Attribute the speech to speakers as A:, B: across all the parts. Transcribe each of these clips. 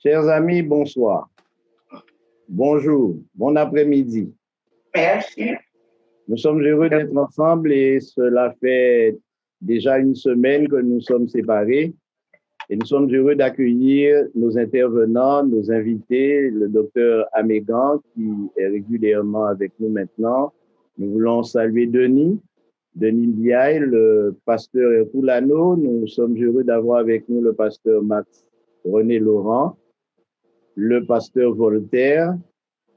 A: Chers amis, bonsoir. Bonjour, bon après-midi.
B: Merci.
A: Nous sommes heureux d'être ensemble et cela fait déjà une semaine que nous sommes séparés. Et nous sommes heureux d'accueillir nos intervenants, nos invités, le docteur Amégan qui est régulièrement avec nous maintenant. Nous voulons saluer Denis Ndiaye, le pasteur Herculano. Nous sommes heureux d'avoir avec nous le pasteur Max René Laurent, le pasteur Voltaire,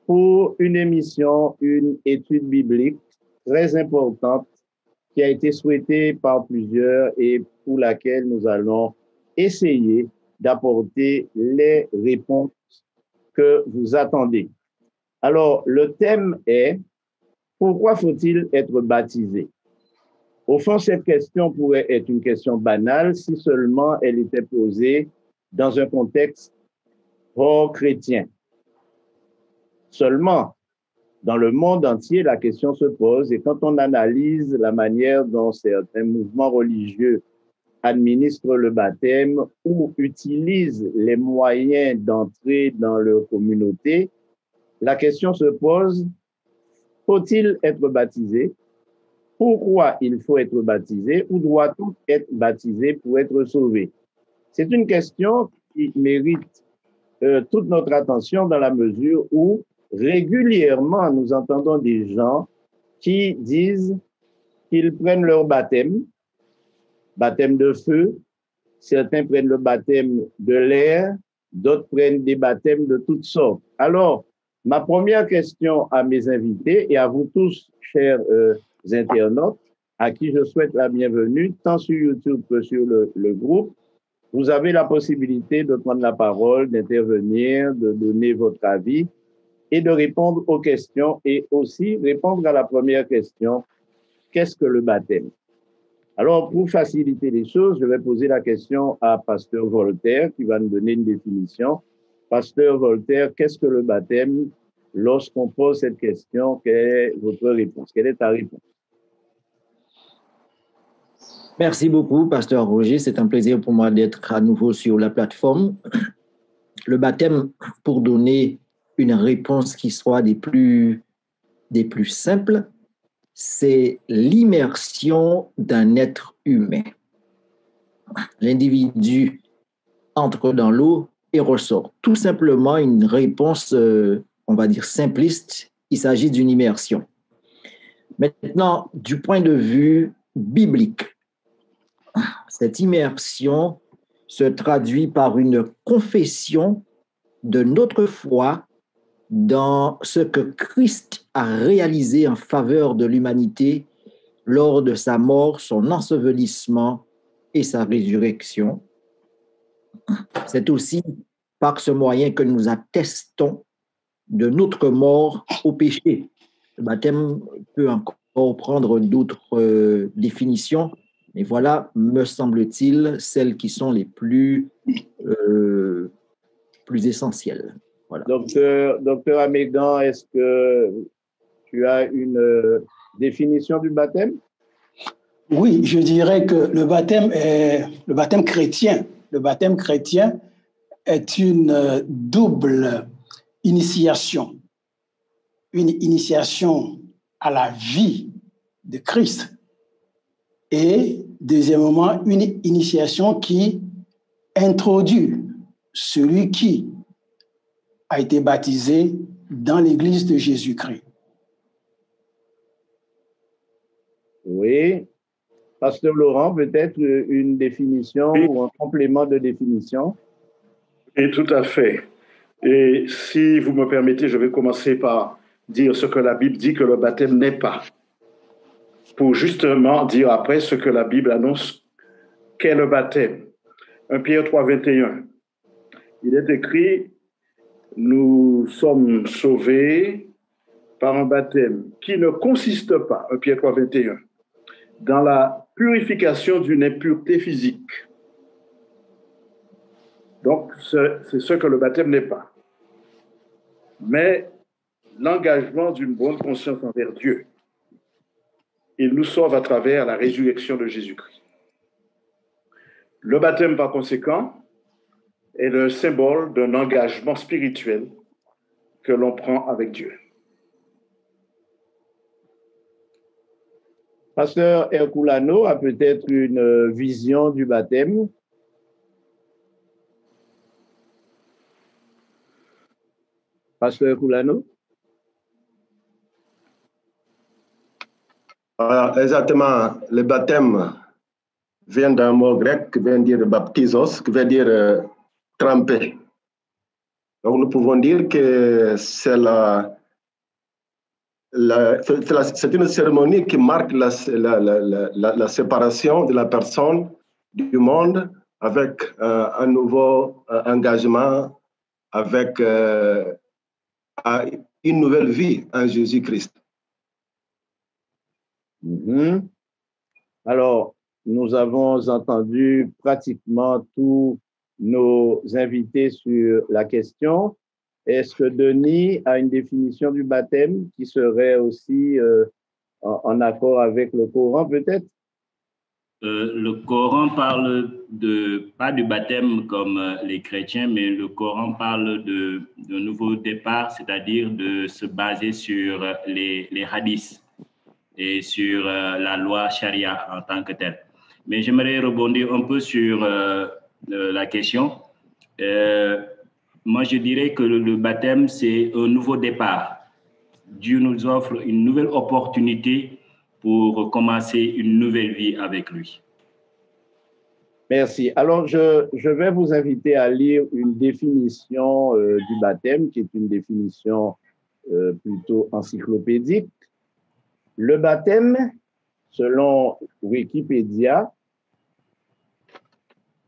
A: pour une émission, une étude biblique très importante qui a été souhaitée par plusieurs et pour laquelle nous allons essayer d'apporter les réponses que vous attendez. Alors, le thème est « Pourquoi faut-il être baptisé ?» Au fond, cette question pourrait être une question banale si seulement elle était posée dans un contexte hors chrétien. Seulement, dans le monde entier, la question se pose et quand on analyse la manière dont certains mouvements religieux administrent le baptême ou utilisent les moyens d'entrer dans leur communauté, la question se pose, faut-il être baptisé? Pourquoi il faut être baptisé ou doit-on être baptisé pour être sauvé? C'est une question qui mérite toute notre attention dans la mesure où régulièrement nous entendons des gens qui disent qu'ils prennent leur baptême de feu, certains prennent le baptême de l'air, d'autres prennent des baptêmes de toutes sortes. Alors, ma première question à mes invités et à vous tous, chers internautes, à qui je souhaite la bienvenue, tant sur YouTube que sur le groupe, vous avez la possibilité de prendre la parole, d'intervenir, de donner votre avis et de répondre aux questions et aussi répondre à la première question, qu'est-ce que le baptême? Alors, pour faciliter les choses, je vais poser la question à Pasteur Voltaire qui va nous donner une définition. Pasteur Voltaire, qu'est-ce que le baptême? Lorsqu'on pose cette question, quelle est votre réponse? Quelle est ta réponse?
C: Merci beaucoup, Pasteur Roger. C'est un plaisir pour moi d'être à nouveau sur la plateforme. Le baptême, pour donner une réponse qui soit des plus simples, c'est l'immersion d'un être humain. L'individu entre dans l'eau et ressort. Tout simplement une réponse, on va dire, simpliste. Il s'agit d'une immersion. Maintenant, du point de vue biblique, cette immersion se traduit par une confession de notre foi dans ce que Christ a réalisé en faveur de l'humanité lors de sa mort, son ensevelissement et sa résurrection. C'est aussi par ce moyen que nous attestons de notre mort au péché. Le baptême peut encore prendre d'autres définitions, mais voilà, me semble-t-il, celles qui sont les plus essentielles. Voilà.
A: Docteur Amégan, est-ce que tu as une définition du baptême?
B: Oui, je dirais que le baptême chrétien. Le baptême chrétien est une double initiation. Une initiation à la vie de Christ et deuxièmement, une initiation qui introduit celui qui a été baptisé dans l'Église de Jésus-Christ.
A: Oui. Pasteur Laurent, peut-être une définition ou un complément de définition?
D: Et tout à fait. Et si vous me permettez, je vais commencer par dire ce que la Bible dit que le baptême n'est pas, pour justement dire après ce que la Bible annonce qu'est le baptême. 1 Pierre 3, 21. Il est écrit, nous sommes sauvés par un baptême qui ne consiste pas, 1 Pierre 3, 21, dans la purification d'une impureté physique. Donc, c'est ce que le baptême n'est pas. Mais l'engagement d'une bonne conscience envers Dieu. Il nous sauve à travers la résurrection de Jésus-Christ. Le baptême, par conséquent, est le symbole d'un engagement spirituel que l'on prend avec Dieu.
A: Pasteur Herculano a peut-être une vision du baptême. Pasteur Herculano?
E: Exactement, le baptême vient d'un mot grec qui veut dire baptizos, qui veut dire tremper. Donc nous pouvons dire que c'est une cérémonie qui marque la séparation de la personne du monde avec un nouveau engagement, avec une nouvelle vie en Jésus-Christ.
A: Alors, nous avons entendu pratiquement tous nos invités sur la question. Est-ce que Denis a une définition du baptême qui serait aussi en accord avec le Coran, peut-être?
F: Le Coran parle pas du baptême comme les chrétiens, mais le Coran parle de nouveau départ, c'est-à-dire de se baser sur les hadiths et sur la loi charia en tant que telle. Mais j'aimerais rebondir un peu sur la question. Moi, je dirais que le baptême, c'est un nouveau départ. Dieu nous offre une nouvelle opportunité pour commencer une nouvelle vie avec lui.
A: Merci. Alors, je vais vous inviter à lire une définition du baptême, qui est une définition plutôt encyclopédique. Le baptême, selon Wikipédia,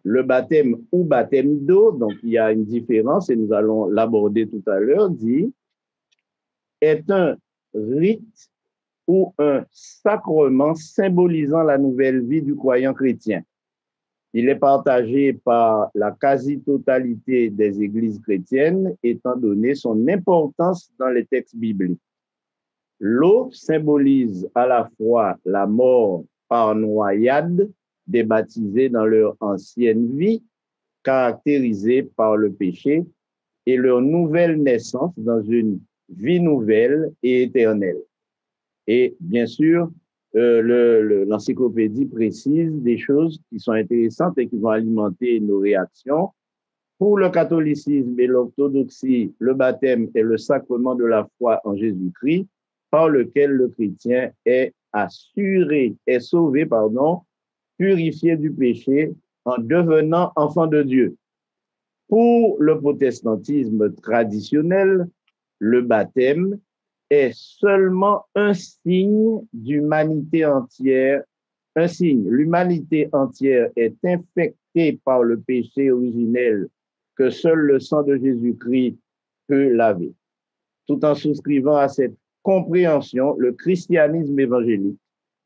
A: le baptême ou baptême d'eau, donc il y a une différence et nous allons l'aborder tout à l'heure, dit est un rite ou un sacrement symbolisant la nouvelle vie du croyant chrétien. Il est partagé par la quasi-totalité des églises chrétiennes, étant donné son importance dans les textes bibliques. L'eau symbolise à la fois la mort par noyade des baptisés dans leur ancienne vie, caractérisée par le péché, et leur nouvelle naissance dans une vie nouvelle et éternelle. Et bien sûr, l'encyclopédie précise des choses qui sont intéressantes et qui vont alimenter nos réactions. Pour le catholicisme et l'orthodoxie, le baptême est le sacrement de la foi en Jésus-Christ, par lequel le chrétien est sauvé, purifié du péché en devenant enfant de Dieu. Pour le protestantisme traditionnel, le baptême est seulement un signe d'humanité entière, un signe. L'humanité entière est infectée par le péché originel que seul le sang de Jésus-Christ peut laver. Tout en souscrivant à cette compréhension, le christianisme évangélique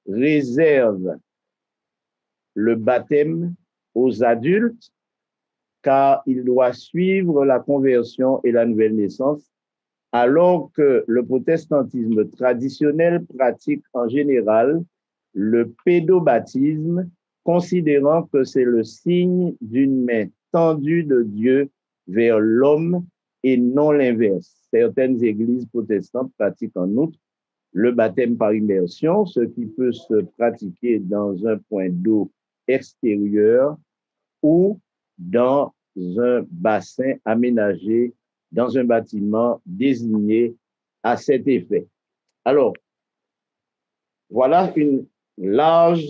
A: réserve le baptême aux adultes car il doit suivre la conversion et la nouvelle naissance, alors que le protestantisme traditionnel pratique en général le pédobaptisme, considérant que c'est le signe d'une main tendue de Dieu vers l'homme et non l'inverse. Certaines églises protestantes pratiquent en outre le baptême par immersion, ce qui peut se pratiquer dans un point d'eau extérieur ou dans un bassin aménagé dans un bâtiment désigné à cet effet. Alors, voilà une large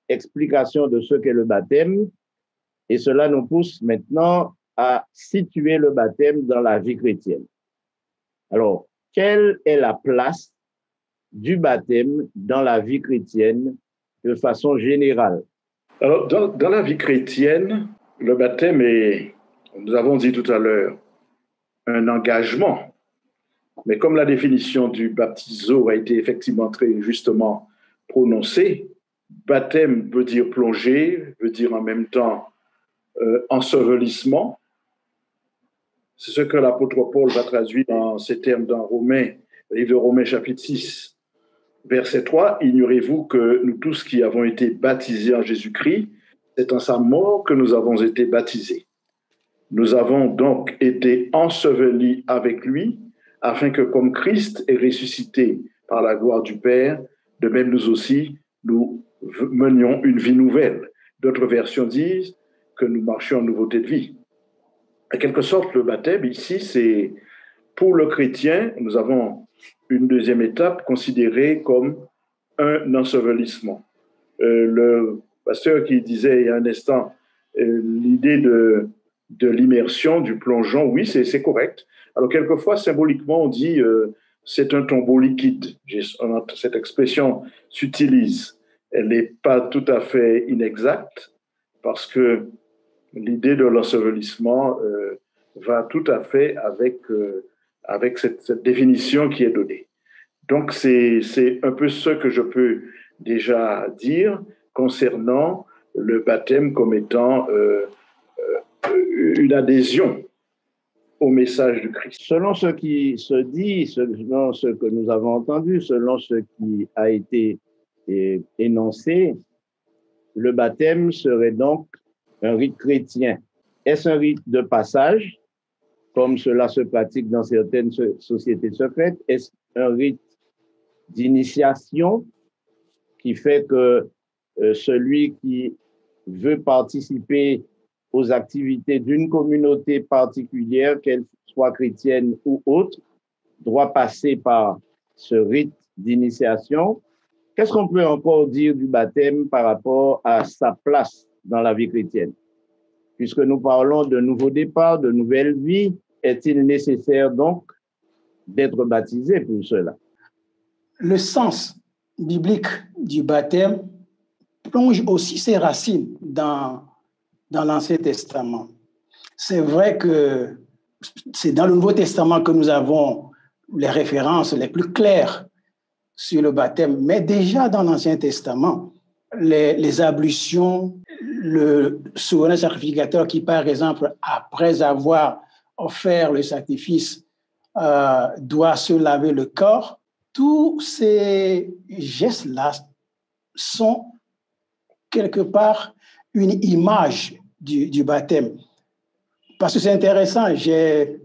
A: explication de ce qu'est le baptême et cela nous pousse maintenant à situer le baptême dans la vie chrétienne. Alors, quelle est la place du baptême dans la vie chrétienne de façon générale?
D: Alors, dans la vie chrétienne, le baptême est, nous avons dit tout à l'heure, un engagement. Mais comme la définition du baptizo a été effectivement très justement prononcée, baptême veut dire plonger, veut dire en même temps ensevelissement. C'est ce que l'apôtre Paul va traduire dans ces termes dans Romains, le livre de Romains chapitre 6, verset 3. Ignorez-vous que nous tous qui avons été baptisés en Jésus-Christ, c'est en sa mort que nous avons été baptisés. Nous avons donc été ensevelis avec lui, afin que comme Christ est ressuscité par la gloire du Père, de même nous aussi, nous menions une vie nouvelle. D'autres versions disent que nous marchions en nouveauté de vie. En quelque sorte, le baptême ici, c'est pour le chrétien, nous avons une deuxième étape considérée comme un ensevelissement. Le pasteur qui disait il y a un instant l'idée de l'immersion, du plongeon, oui, c'est correct. Alors, quelquefois, symboliquement, on dit c'est un tombeau liquide. Cette expression s'utilise. Elle n'est pas tout à fait inexacte parce que l'idée de l'ensevelissement va tout à fait avec cette définition qui est donnée. Donc, c'est un peu ce que je peux déjà dire concernant le baptême comme étant une adhésion au message du Christ.
A: Selon ce qui se dit, selon ce que nous avons entendu, selon ce qui a été énoncé, le baptême serait donc un rite chrétien. Est-ce un rite de passage, comme cela se pratique dans certaines sociétés secrètes? Est-ce un rite d'initiation qui fait que celui qui veut participer aux activités d'une communauté particulière, qu'elle soit chrétienne ou autre, doit passer par ce rite d'initiation? Qu'est-ce qu'on peut encore dire du baptême par rapport à sa place dans la vie chrétienne? Puisque nous parlons de nouveau départ, de nouvelle vie, est-il nécessaire donc d'être baptisé pour cela?
B: Le sens biblique du baptême plonge aussi ses racines dans l'Ancien Testament. C'est vrai que c'est dans le Nouveau Testament que nous avons les références les plus claires sur le baptême, mais déjà dans l'Ancien Testament, les ablutions, le souverain sacrificateur qui, par exemple, après avoir offert le sacrifice, doit se laver le corps, tous ces gestes-là sont quelque part une image du baptême. Parce que c'est intéressant, j'ai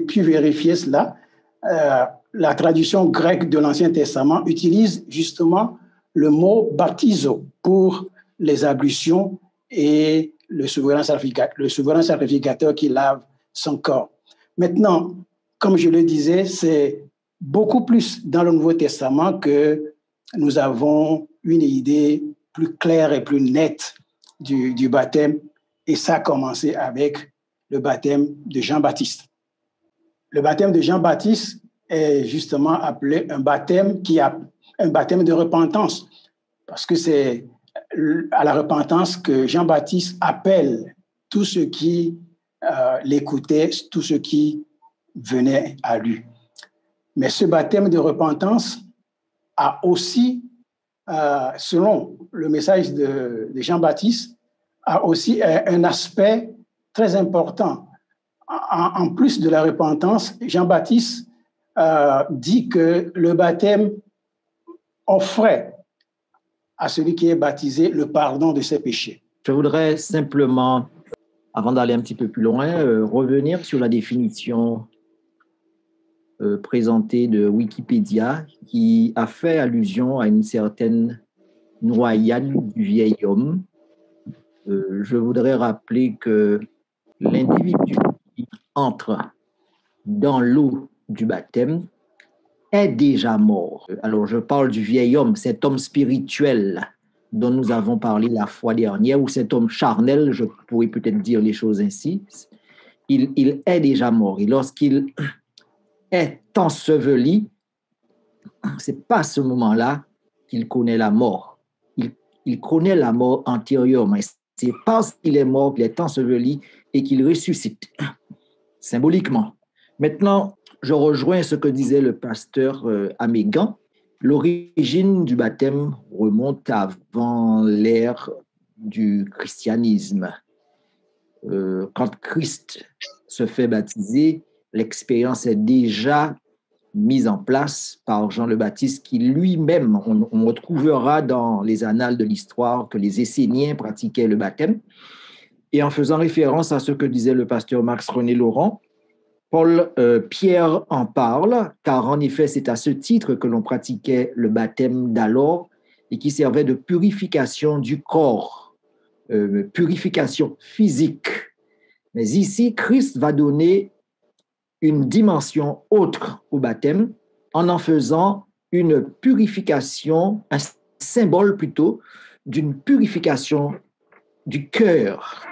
B: pu vérifier cela. La traduction grecque de l'Ancien Testament utilise justement le mot baptizo pour les ablutions et le souverain sacrificateur qui lave son corps. Maintenant, comme je le disais, c'est beaucoup plus dans le Nouveau Testament que nous avons une idée plus claire et plus nette du baptême, et ça a commencé avec le baptême de Jean-Baptiste. Le baptême de Jean-Baptiste est justement appelé un baptême de repentance, parce que c'est à la repentance que Jean-Baptiste appelle tous ceux qui l'écoutaient, tous ceux qui venaient à lui. Mais ce baptême de repentance a aussi, selon le message de Jean-Baptiste, a aussi un aspect très important. En plus de la repentance, Jean-Baptiste dit que le baptême offrait à celui qui est baptisé le pardon de ses péchés.
C: Je voudrais simplement, avant d'aller un petit peu plus loin, revenir sur la définition présentée de Wikipédia qui a fait allusion à une certaine noyade du vieil homme. Je voudrais rappeler que l'individu qui entre dans l'eau du baptême est déjà mort. Alors, je parle du vieil homme, cet homme spirituel dont nous avons parlé la fois dernière, ou cet homme charnel, je pourrais peut-être dire les choses ainsi. Il est déjà mort. Et lorsqu'il est enseveli, c'est pas à ce moment-là qu'il connaît la mort. Il connaît la mort antérieurement. C'est parce qu'il est mort qu'il est enseveli et qu'il ressuscite, symboliquement. Maintenant, je rejoins ce que disait le pasteur Amégan. L'origine du baptême remonte avant l'ère du christianisme. Quand Christ se fait baptiser, l'expérience est déjà mise en place par Jean le Baptiste, qui lui-même, on retrouvera dans les annales de l'histoire que les Esséniens pratiquaient le baptême. Et en faisant référence à ce que disait le pasteur Max-René Laurent, Pierre en parle, car en effet, c'est à ce titre que l'on pratiquait le baptême d'alors et qui servait de purification du corps, purification physique. Mais ici, Christ va donner une dimension autre au baptême en faisant une purification, un symbole plutôt, d'une purification du cœur.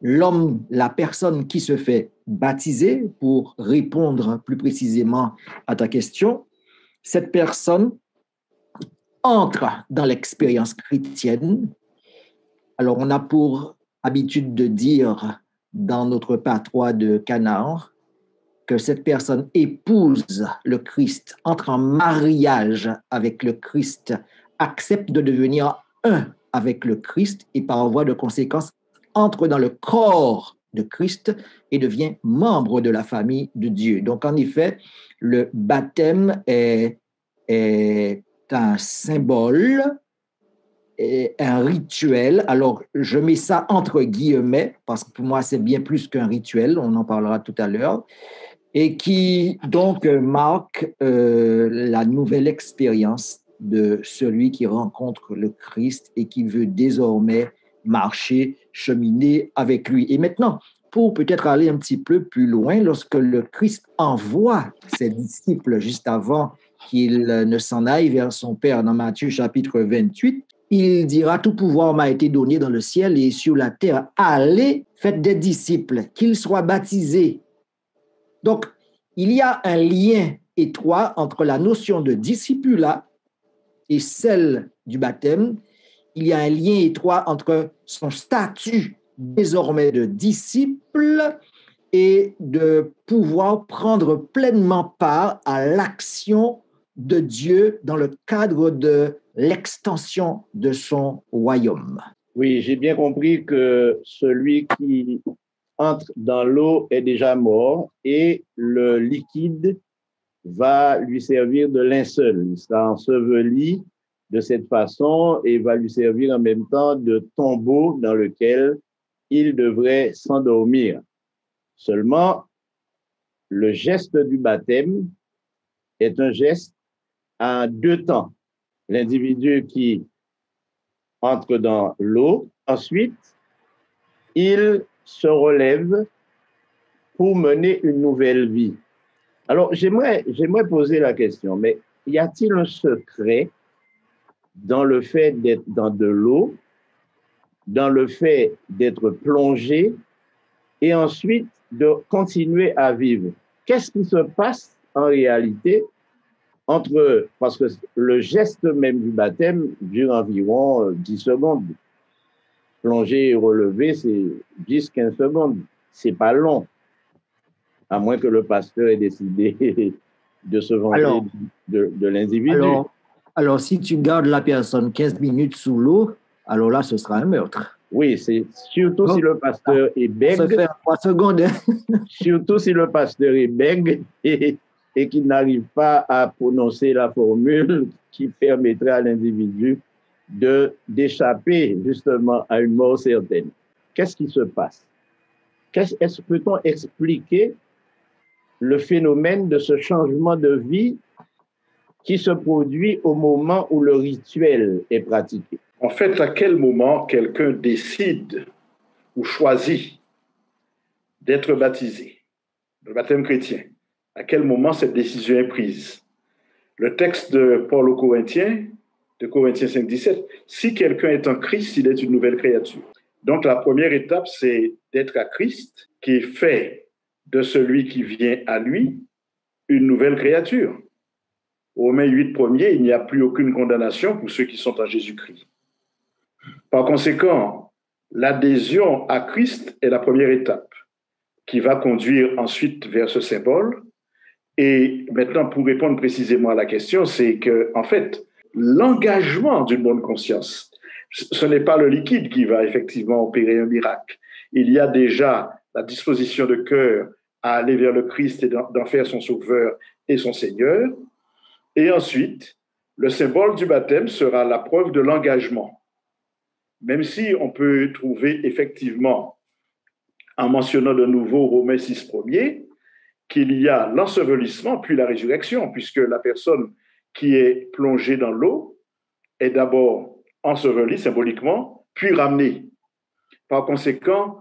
C: L'homme, la personne qui se fait baptiser, pour répondre plus précisément à ta question, cette personne entre dans l'expérience chrétienne. Alors, on a pour habitude de dire dans notre patois de Canaan que cette personne épouse le Christ, entre en mariage avec le Christ, accepte de devenir un avec le Christ et par voie de conséquence entre dans le corps de Christ et devient membre de la famille de Dieu. Donc, en effet, le baptême est un symbole, est un rituel. Alors, je mets ça entre guillemets, parce que pour moi, c'est bien plus qu'un rituel, on en parlera tout à l'heure, et qui donc marque la nouvelle expérience de celui qui rencontre le Christ et qui veut désormais marcher, cheminer avec lui. Et maintenant, pour peut-être aller un petit peu plus loin, lorsque le Christ envoie ses disciples juste avant qu'il ne s'en aille vers son Père dans Matthieu chapitre 28, il dira « Tout pouvoir m'a été donné dans le ciel et sur la terre. Allez, faites des disciples, qu'ils soient baptisés. » Donc, il y a un lien étroit entre la notion de discipulat et celle du baptême. Il y a un lien étroit entre son statut désormais de disciple et de pouvoir prendre pleinement part à l'action de Dieu dans le cadre de l'extension de son royaume.
A: Oui, j'ai bien compris que celui qui entre dans l'eau est déjà mort et le liquide va lui servir de linceul. Il sera enseveli de cette façon et va lui servir en même temps de tombeau dans lequel il devrait s'endormir. Seulement, le geste du baptême est un geste en deux temps. L'individu qui entre dans l'eau, ensuite, il se relève pour mener une nouvelle vie. Alors, j'aimerais poser la question, mais y a-t-il un secret dans le fait d'être dans de l'eau, dans le fait d'être plongé et ensuite de continuer à vivre? Qu'est-ce qui se passe en réalité entre, parce que le geste même du baptême dure environ 10 secondes. Plonger et relever, c'est 10-15 secondes. C'est pas long, à moins que le pasteur ait décidé de se venger de l'individu.
C: Alors, si tu gardes la personne 15 minutes sous l'eau, alors là, ce sera un meurtre.
A: Oui, c'est surtout si le pasteur est bègue.
C: Ça fait 3 secondes.
A: Surtout si le pasteur est bègue et qu'il n'arrive pas à prononcer la formule qui permettrait à l'individu d'échapper justement à une mort certaine. Qu'est-ce qui se passe? Peut-on expliquer le phénomène de ce changement de vie qui se produit au moment où le rituel est pratiqué?
D: En fait, à quel moment quelqu'un décide ou choisit d'être baptisé, le baptême chrétien? À quel moment cette décision est prise? Le texte de Paul aux Corinthiens, de Corinthiens 5, 17, si quelqu'un est en Christ, il est une nouvelle créature. Donc la première étape, c'est d'être à Christ, qui fait de celui qui vient à lui une nouvelle créature. Romains 8, 1er, il n'y a plus aucune condamnation pour ceux qui sont en Jésus-Christ. Par conséquent, l'adhésion à Christ est la première étape qui va conduire ensuite vers ce symbole. Et maintenant, pour répondre précisément à la question, c'est que, en fait, l'engagement d'une bonne conscience, ce n'est pas le liquide qui va effectivement opérer un miracle. Il y a déjà la disposition de cœur à aller vers le Christ et d'en faire son sauveur et son Seigneur. Et ensuite, le symbole du baptême sera la preuve de l'engagement. Même si on peut trouver effectivement en mentionnant de nouveau Romains 6 premier, qu'il y a l'ensevelissement puis la résurrection, puisque la personne qui est plongée dans l'eau est d'abord ensevelie symboliquement, puis ramenée. Par conséquent,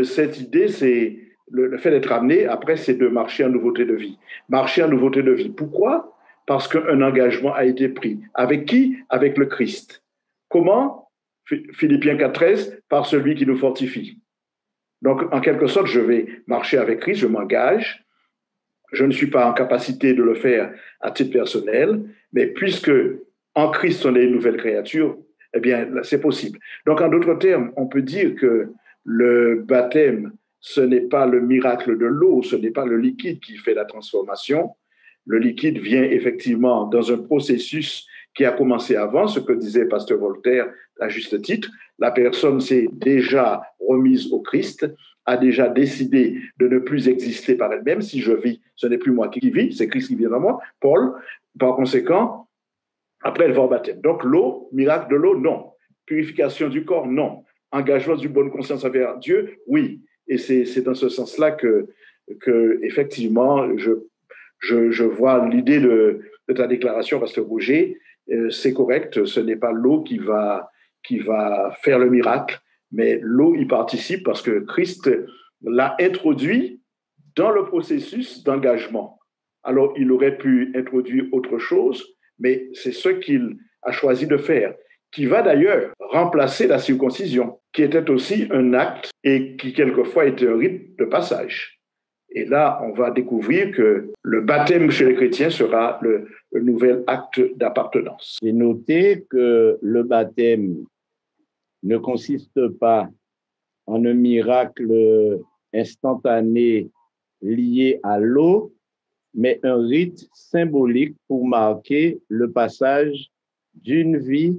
D: cette idée, c'est le fait d'être ramené, après, c'est de marcher en nouveauté de vie. Marcher en nouveauté de vie. Pourquoi? Parce qu'un engagement a été pris. Avec qui? Avec le Christ. Comment? Philippiens 4,13, par celui qui nous fortifie. Donc, en quelque sorte, je vais marcher avec Christ, je m'engage. Je ne suis pas en capacité de le faire à titre personnel, mais puisque en Christ, on est une nouvelle créature, eh bien, c'est possible. Donc, en d'autres termes, on peut dire que le baptême, ce n'est pas le miracle de l'eau, ce n'est pas le liquide qui fait la transformation. Le liquide vient effectivement dans un processus qui a commencé avant, ce que disait Pasteur Voltaire à juste titre. La personne s'est déjà remise au Christ, a déjà décidé de ne plus exister par elle-même. Si je vis, ce n'est plus moi qui vis, c'est Christ qui vient en moi, Paul. Par conséquent, après, elle va au baptême. Donc, l'eau, miracle de l'eau, non. Purification du corps, non. Engagement d'une bonne conscience envers Dieu, oui. Et c'est dans ce sens-là que effectivement, je vois l'idée de ta déclaration, Pasteur Roger. C'est correct, ce n'est pas l'eau qui va faire le miracle, mais l'eau y participe parce que Christ l'a introduit dans le processus d'engagement. Alors, il aurait pu introduire autre chose, mais c'est ce qu'il a choisi de faire, qui va d'ailleurs remplacer la circoncision, qui était aussi un acte et qui quelquefois était un rite de passage. Et là, on va découvrir que le baptême chez les chrétiens sera le nouvel acte d'appartenance.
A: J'ai noté que le baptême ne consiste pas en un miracle instantané lié à l'eau, mais un rite symbolique pour marquer le passage d'une vie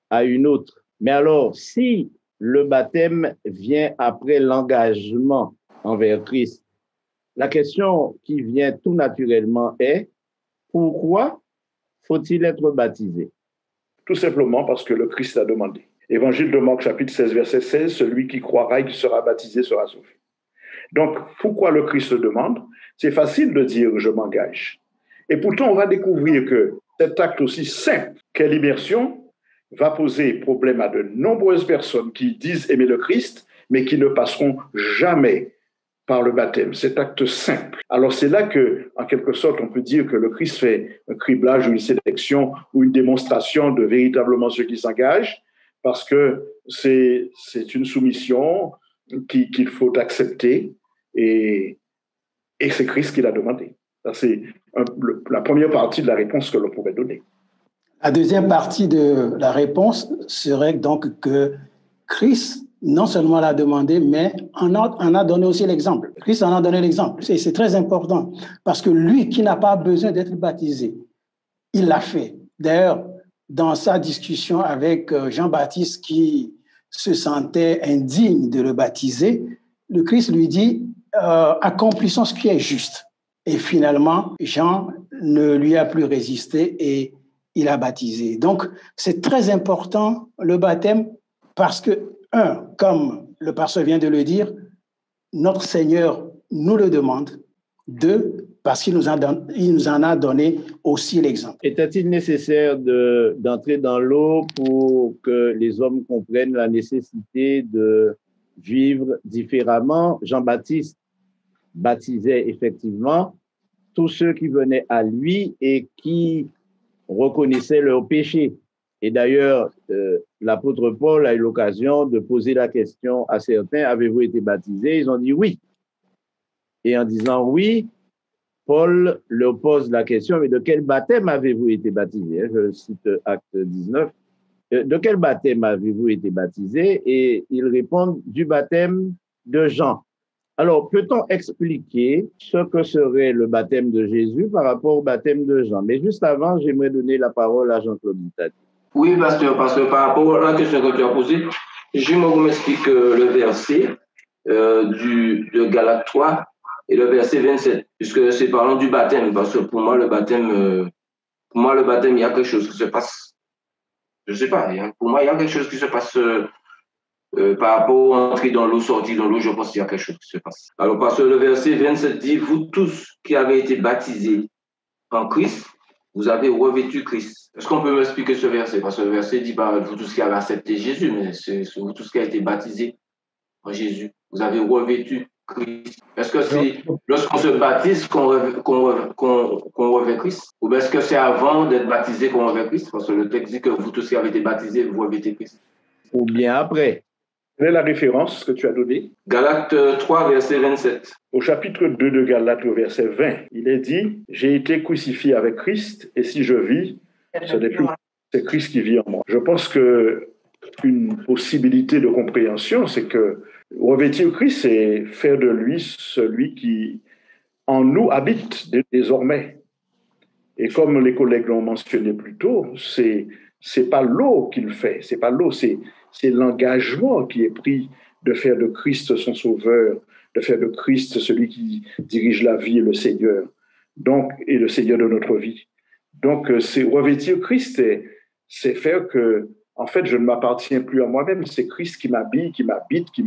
A: à une autre. Mais alors, si le baptême vient après l'engagement envers Christ, la question qui vient tout naturellement est, pourquoi faut-il être baptisé?
D: Tout simplement parce que le Christ a demandé. Évangile de Marc, chapitre 16, verset 16, celui qui croira et qui sera baptisé sera sauvé. Donc, pourquoi le Christ le demande? C'est facile de dire « je m'engage ». Et pourtant, on va découvrir que cet acte aussi simple qu'est l'immersion va poser problème à de nombreuses personnes qui disent aimer le Christ, mais qui ne passeront jamais par le baptême, cet acte simple. Alors c'est là que, en quelque sorte, on peut dire que le Christ fait un criblage ou une sélection ou une démonstration de véritablement ceux qui s'engagent, parce que c'est une soumission qu'il faut accepter et c'est Christ qui l'a demandé. Ça, c'est la première partie de la réponse que l'on pourrait donner.
B: La deuxième partie de la réponse serait donc que Christ non seulement l'a demandé, mais en a donné aussi l'exemple. Christ en a donné l'exemple. Et c'est très important parce que lui qui n'a pas besoin d'être baptisé, il l'a fait. D'ailleurs, dans sa discussion avec Jean-Baptiste qui se sentait indigne de le baptiser, le Christ lui dit « accomplissons ce qui est juste ». Et finalement, Jean ne lui a plus résisté et il a baptisé. Donc, c'est très important le baptême parce que, un, comme le pasteur vient de le dire, notre Seigneur nous le demande. Deux, parce qu'il nous en a donné aussi l'exemple.
A: Était-il nécessaire d'entrer dans l'eau pour que les hommes comprennent la nécessité de vivre différemment? Jean-Baptiste baptisait effectivement tous ceux qui venaient à lui et qui reconnaissaient leur péché. Et d'ailleurs, l'apôtre Paul a eu l'occasion de poser la question à certains, avez-vous été baptisés? Ils ont dit oui. Et en disant oui, Paul leur pose la question, mais de quel baptême avez-vous été baptisés? Je cite Acte 19. De quel baptême avez-vous été baptisés? Et ils répondent du baptême de Jean. Alors, peut-on expliquer ce que serait le baptême de Jésus par rapport au baptême de Jean? Mais juste avant, j'aimerais donner la parole à Jean-Claude Bitati.
G: Oui, pasteur, parce que par rapport à la question que tu as posée, je m'explique le verset de Galates 3 et le verset 27, puisque c'est parlant du baptême, parce que pour moi, le baptême, il y a quelque chose qui se passe. Je ne sais pas, pour moi, il y a quelque chose qui se passe par rapport au entrer dans l'eau, sortir dans l'eau, je pense qu'il y a quelque chose qui se passe. Alors, parce que le verset 27 dit, vous tous qui avez été baptisés en Christ, vous avez revêtu Christ. Est-ce qu'on peut m'expliquer ce verset? Parce que le verset dit, bah, vous tous qui avez accepté Jésus, mais c'est vous tous qui avez été baptisés en Jésus. Vous avez revêtu Christ. Est-ce que c'est lorsqu'on se baptise qu'on revêt Christ? Ou est-ce que c'est avant d'être baptisé qu'on revêt Christ? Parce que le texte dit que vous tous qui avez été baptisés, vous revêtez Christ.
A: Ou bien après?
D: Quelle est la référence que tu as donnée?
G: Galates 3, verset 27.
D: Au chapitre 2 de Galates, au verset 20, il est dit « J'ai été crucifié avec Christ, et si je vis, ce n'est plus c'est Christ qui vit en moi. » Je pense qu'une possibilité de compréhension, c'est que revêtir Christ, c'est faire de lui celui qui en nous habite désormais. Et comme les collègues l'ont mentionné plus tôt, c'est pas l'eau qu'il fait, c'est pas l'eau, c'est l'engagement qui est pris de faire de Christ son sauveur, de faire de Christ celui qui dirige la vie et le Seigneur, donc, et le Seigneur de notre vie. Donc, c'est revêtir Christ, c'est faire que, en fait, je ne m'appartiens plus à moi-même, c'est Christ qui m'habille, qui m'habite, qui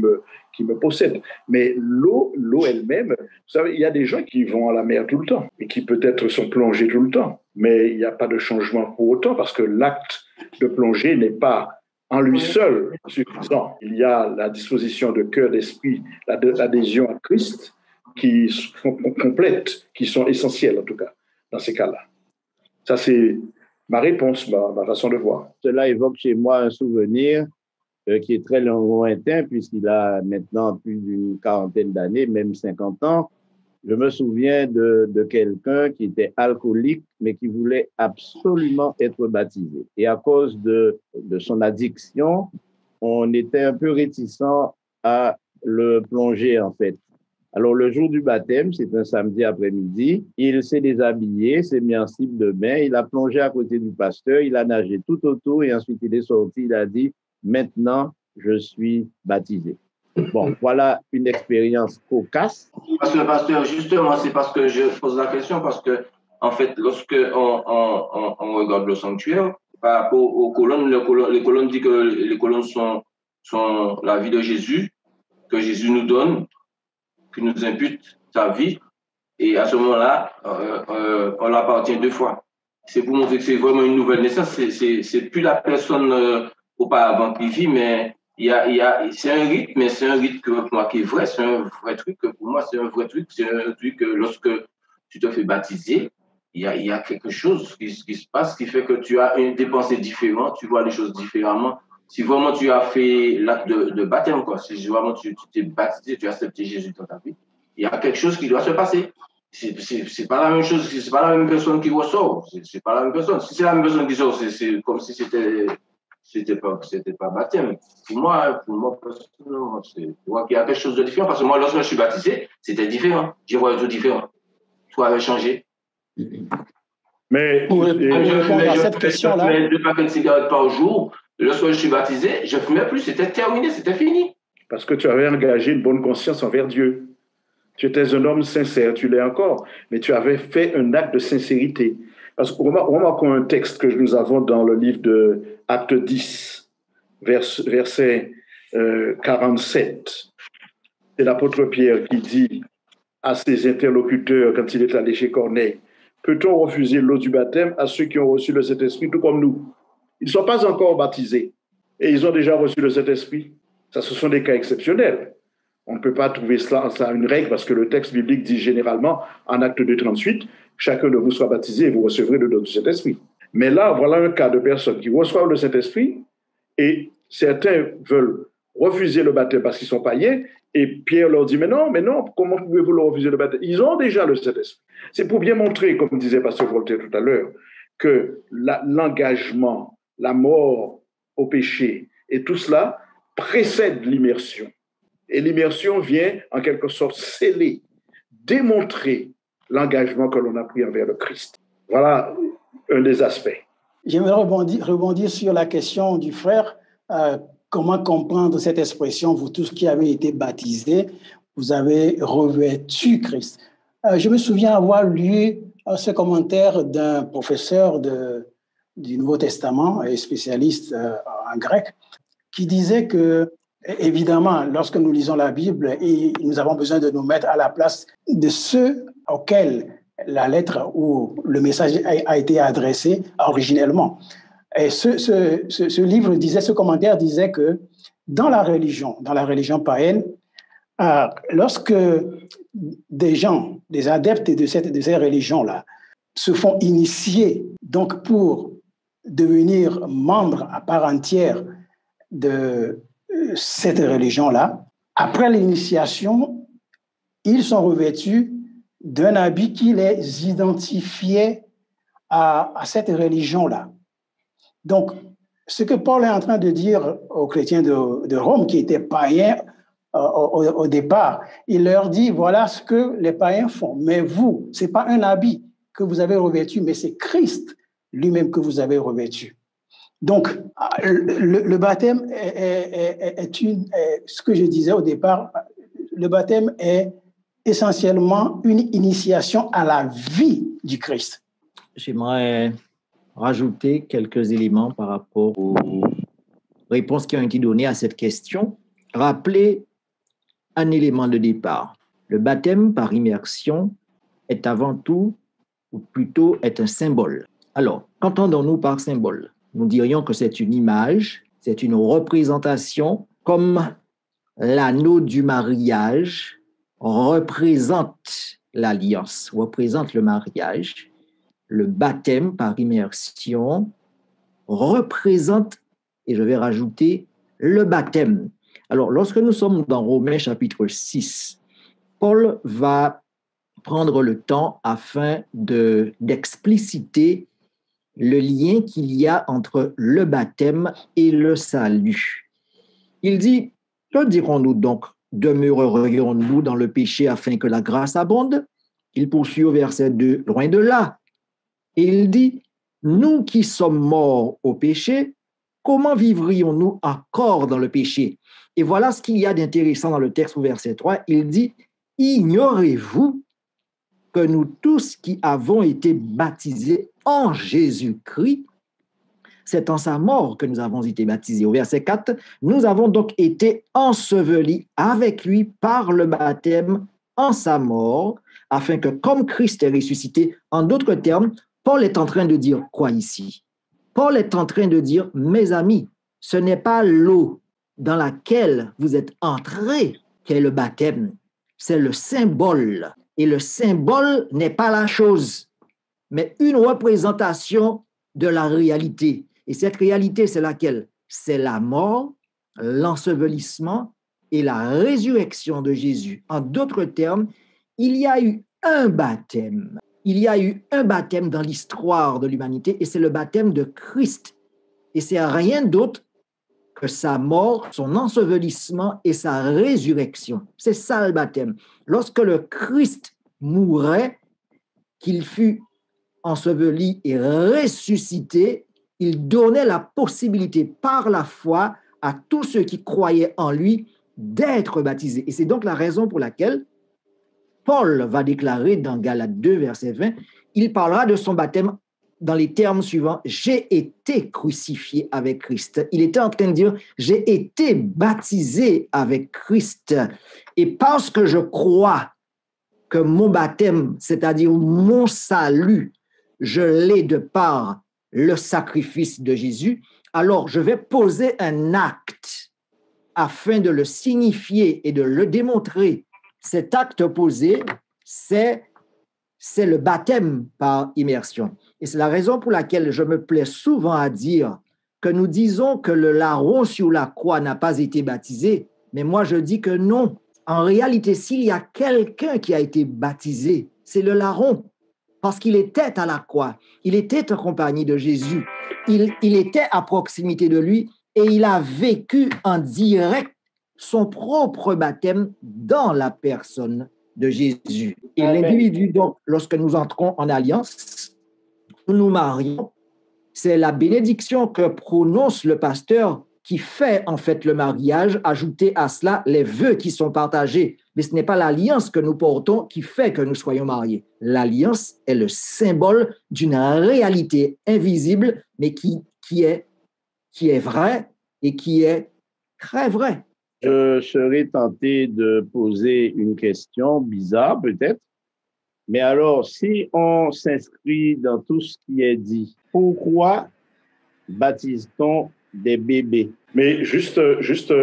D: me possède. Mais l'eau elle-même, vous savez, il y a des gens qui vont à la mer tout le temps et qui peut-être sont plongés tout le temps, mais il n'y a pas de changement pour autant parce que l'acte de plonger n'est pas en lui seul suffisant. Il y a la disposition de cœur, d'esprit, l'adhésion à Christ qui sont complètes, qui sont essentielles en tout cas, dans ces cas-là. Ça, c'est ma réponse, ma façon de voir.
A: Cela évoque chez moi un souvenir qui est très lointain puisqu'il a maintenant plus d'une quarantaine d'années, même 50 ans. Je me souviens de quelqu'un qui était alcoolique, mais qui voulait absolument être baptisé. Et à cause de son addiction, on était un peu réticent à le plonger, en fait. Alors, le jour du baptême, c'est un samedi après-midi, il s'est déshabillé, s'est mis en slip de bain, il a plongé à côté du pasteur, il a nagé tout autour et ensuite il est sorti, il a dit « Maintenant, je suis baptisé ». Bon, voilà une expérience cocasse.
G: Parce que, pasteur, justement, c'est parce que je pose la question, parce que, en fait, lorsque on regarde le sanctuaire, par rapport aux colonnes, les colonnes disent que les colonnes sont la vie de Jésus, que Jésus nous donne, qui nous impute sa vie, et à ce moment-là, on l'appartient deux fois. C'est pour montrer que c'est vraiment une nouvelle naissance, c'est plus la personne auparavant qui vit, mais c'est un rite, mais c'est un rite que pour moi qui est vrai, c'est un vrai truc, que pour moi c'est un vrai truc, c'est un truc que lorsque tu te fais baptiser, il y a quelque chose qui se passe qui fait que tu as des pensées différentes, tu vois les choses différemment. Si vraiment tu as fait l'acte de baptême, quoi, si vraiment tu t'es baptisé, tu as accepté Jésus dans ta vie, il y a quelque chose qui doit se passer. C'est pas la même chose, c'est pas la même personne qui ressort, c'est pas la même personne. Si c'est la même personne qui sort, c'est comme si c'était pas baptême. Pour moi, personnellement, je vois qu'il y a quelque chose de différent, parce que moi, lorsque je suis baptisé, c'était différent. Je vois tout différent. Tout avait changé.
D: Mais
B: pour répondre à cette question-là,
G: je fumais 2 paquets de cigarettes par jour. Lorsque je suis baptisé, je ne fumais plus. C'était terminé, c'était fini.
D: Parce que tu avais engagé une bonne conscience envers Dieu. Tu étais un homme sincère, tu l'es encore, mais tu avais fait un acte de sincérité. Parce que remarquons un texte que nous avons dans le livre de Acte 10, verset 47. C'est l'apôtre Pierre qui dit à ses interlocuteurs quand il est allé chez Corneille, « Peut-on refuser l'eau du baptême à ceux qui ont reçu le Saint-Esprit tout comme nous ?» Ils ne sont pas encore baptisés et ils ont déjà reçu le Saint-Esprit. Ça, ce sont des cas exceptionnels. On ne peut pas trouver ça une règle parce que le texte biblique dit généralement, en Acte 2:38, chacun de vous soit baptisé et vous recevrez le don du Saint-Esprit. Mais là, voilà un cas de personnes qui reçoivent le Saint-Esprit et certains veulent refuser le baptême parce qu'ils sont païens et Pierre leur dit, mais non, comment pouvez-vous le refuser le baptême? Ils ont déjà le Saint-Esprit. C'est pour bien montrer, comme disait Pasteur Voltaire tout à l'heure, que l'engagement, la mort au péché et tout cela précède l'immersion. Et l'immersion vient en quelque sorte sceller, démontrer l'engagement que l'on a pris envers le Christ. Voilà un des aspects.
B: J'aimerais rebondir sur la question du frère. Comment comprendre cette expression, vous tous qui avez été baptisés, vous avez revêtu Christ. Je me souviens avoir lu ce commentaire d'un professeur du Nouveau Testament et spécialiste en grec qui disait que Évidemment, lorsque nous lisons la Bible, nous avons besoin de nous mettre à la place de ceux auxquels la lettre ou le message a été adressé originellement. Et ce livre disait, ce commentaire disait que dans la religion païenne, lorsque des gens, des adeptes de ces religions-là, se font initier donc pour devenir membres à part entière de cette religion-là, après l'initiation, ils sont revêtus d'un habit qui les identifiait à cette religion-là. Donc, ce que Paul est en train de dire aux chrétiens de Rome, qui étaient païens au départ, il leur dit, voilà ce que les païens font. Mais vous, ce n'est pas un habit que vous avez revêtu, mais c'est Christ lui-même que vous avez revêtu. Donc, le baptême est ce que je disais au départ, le baptême est essentiellement une initiation à la vie du Christ.
C: J'aimerais rajouter quelques éléments par rapport aux réponses qui ont été données à cette question. Rappelez un élément de départ. Le baptême par immersion est avant tout, ou plutôt est un symbole. Alors, qu'entendons-nous par symbole? Nous dirions que c'est une image, c'est une représentation, comme l'anneau du mariage représente l'alliance, représente le mariage. Le baptême par immersion représente, et je vais rajouter, le baptême. Alors, lorsque nous sommes dans Romains chapitre 6, Paul va prendre le temps afin d'expliciter le lien qu'il y a entre le baptême et le salut. Il dit, que dirons-nous donc? Demeurerions-nous dans le péché afin que la grâce abonde? Il poursuit au verset 2, loin de là. Et il dit, nous qui sommes morts au péché, comment vivrions-nous encore dans le péché? Et voilà ce qu'il y a d'intéressant dans le texte au verset 3. Il dit, ignorez-vous que nous tous qui avons été baptisés en Jésus-Christ, c'est en sa mort que nous avons été baptisés. Au verset 4, nous avons donc été ensevelis avec lui par le baptême en sa mort, afin que comme Christ est ressuscité, en d'autres termes, Paul est en train de dire quoi ici? Paul est en train de dire, mes amis, ce n'est pas l'eau dans laquelle vous êtes entrés qu'est le baptême, c'est le symbole. Et le symbole n'est pas la chose, mais une représentation de la réalité. Et cette réalité, c'est laquelle? C'est la mort, l'ensevelissement et la résurrection de Jésus. En d'autres termes, il y a eu un baptême. Il y a eu un baptême dans l'histoire de l'humanité et c'est le baptême de Christ. Et c'est rien d'autre que sa mort, son ensevelissement et sa résurrection. C'est ça le baptême. Lorsque le Christ mourait, qu'il fut enseveli et ressuscité, il donnait la possibilité par la foi à tous ceux qui croyaient en lui d'être baptisés. Et c'est donc la raison pour laquelle Paul va déclarer dans Galates 2, verset 20, il parlera de son baptême dans les termes suivants, « J'ai été crucifié avec Christ ». Il était en train de dire, « J'ai été baptisé avec Christ ». Et parce que je crois que mon baptême, c'est-à-dire mon salut, je l'ai de par le sacrifice de Jésus, alors je vais poser un acte afin de le signifier et de le démontrer. Cet acte posé, c'est le baptême par immersion. Et c'est la raison pour laquelle je me plais souvent à dire que nous disons que le larron sur la croix n'a pas été baptisé, mais moi je dis que non. En réalité, s'il y a quelqu'un qui a été baptisé, c'est le larron, parce qu'il était à la croix, il était en compagnie de Jésus, il était à proximité de lui et il a vécu en direct son propre baptême dans la personne de Jésus. Et l'individu, donc, lorsque nous entrons en alliance, nous nous marions, c'est la bénédiction que prononce le pasteur qui fait en fait le mariage, ajouter à cela les vœux qui sont partagés. Mais ce n'est pas l'alliance que nous portons qui fait que nous soyons mariés. L'alliance est le symbole d'une réalité invisible, mais qui est vraie et qui est très vraie.
A: Je serais tenté de poser une question bizarre peut-être, mais alors si on s'inscrit dans tout ce qui est dit, pourquoi baptise-t-on des bébés?
D: Mais juste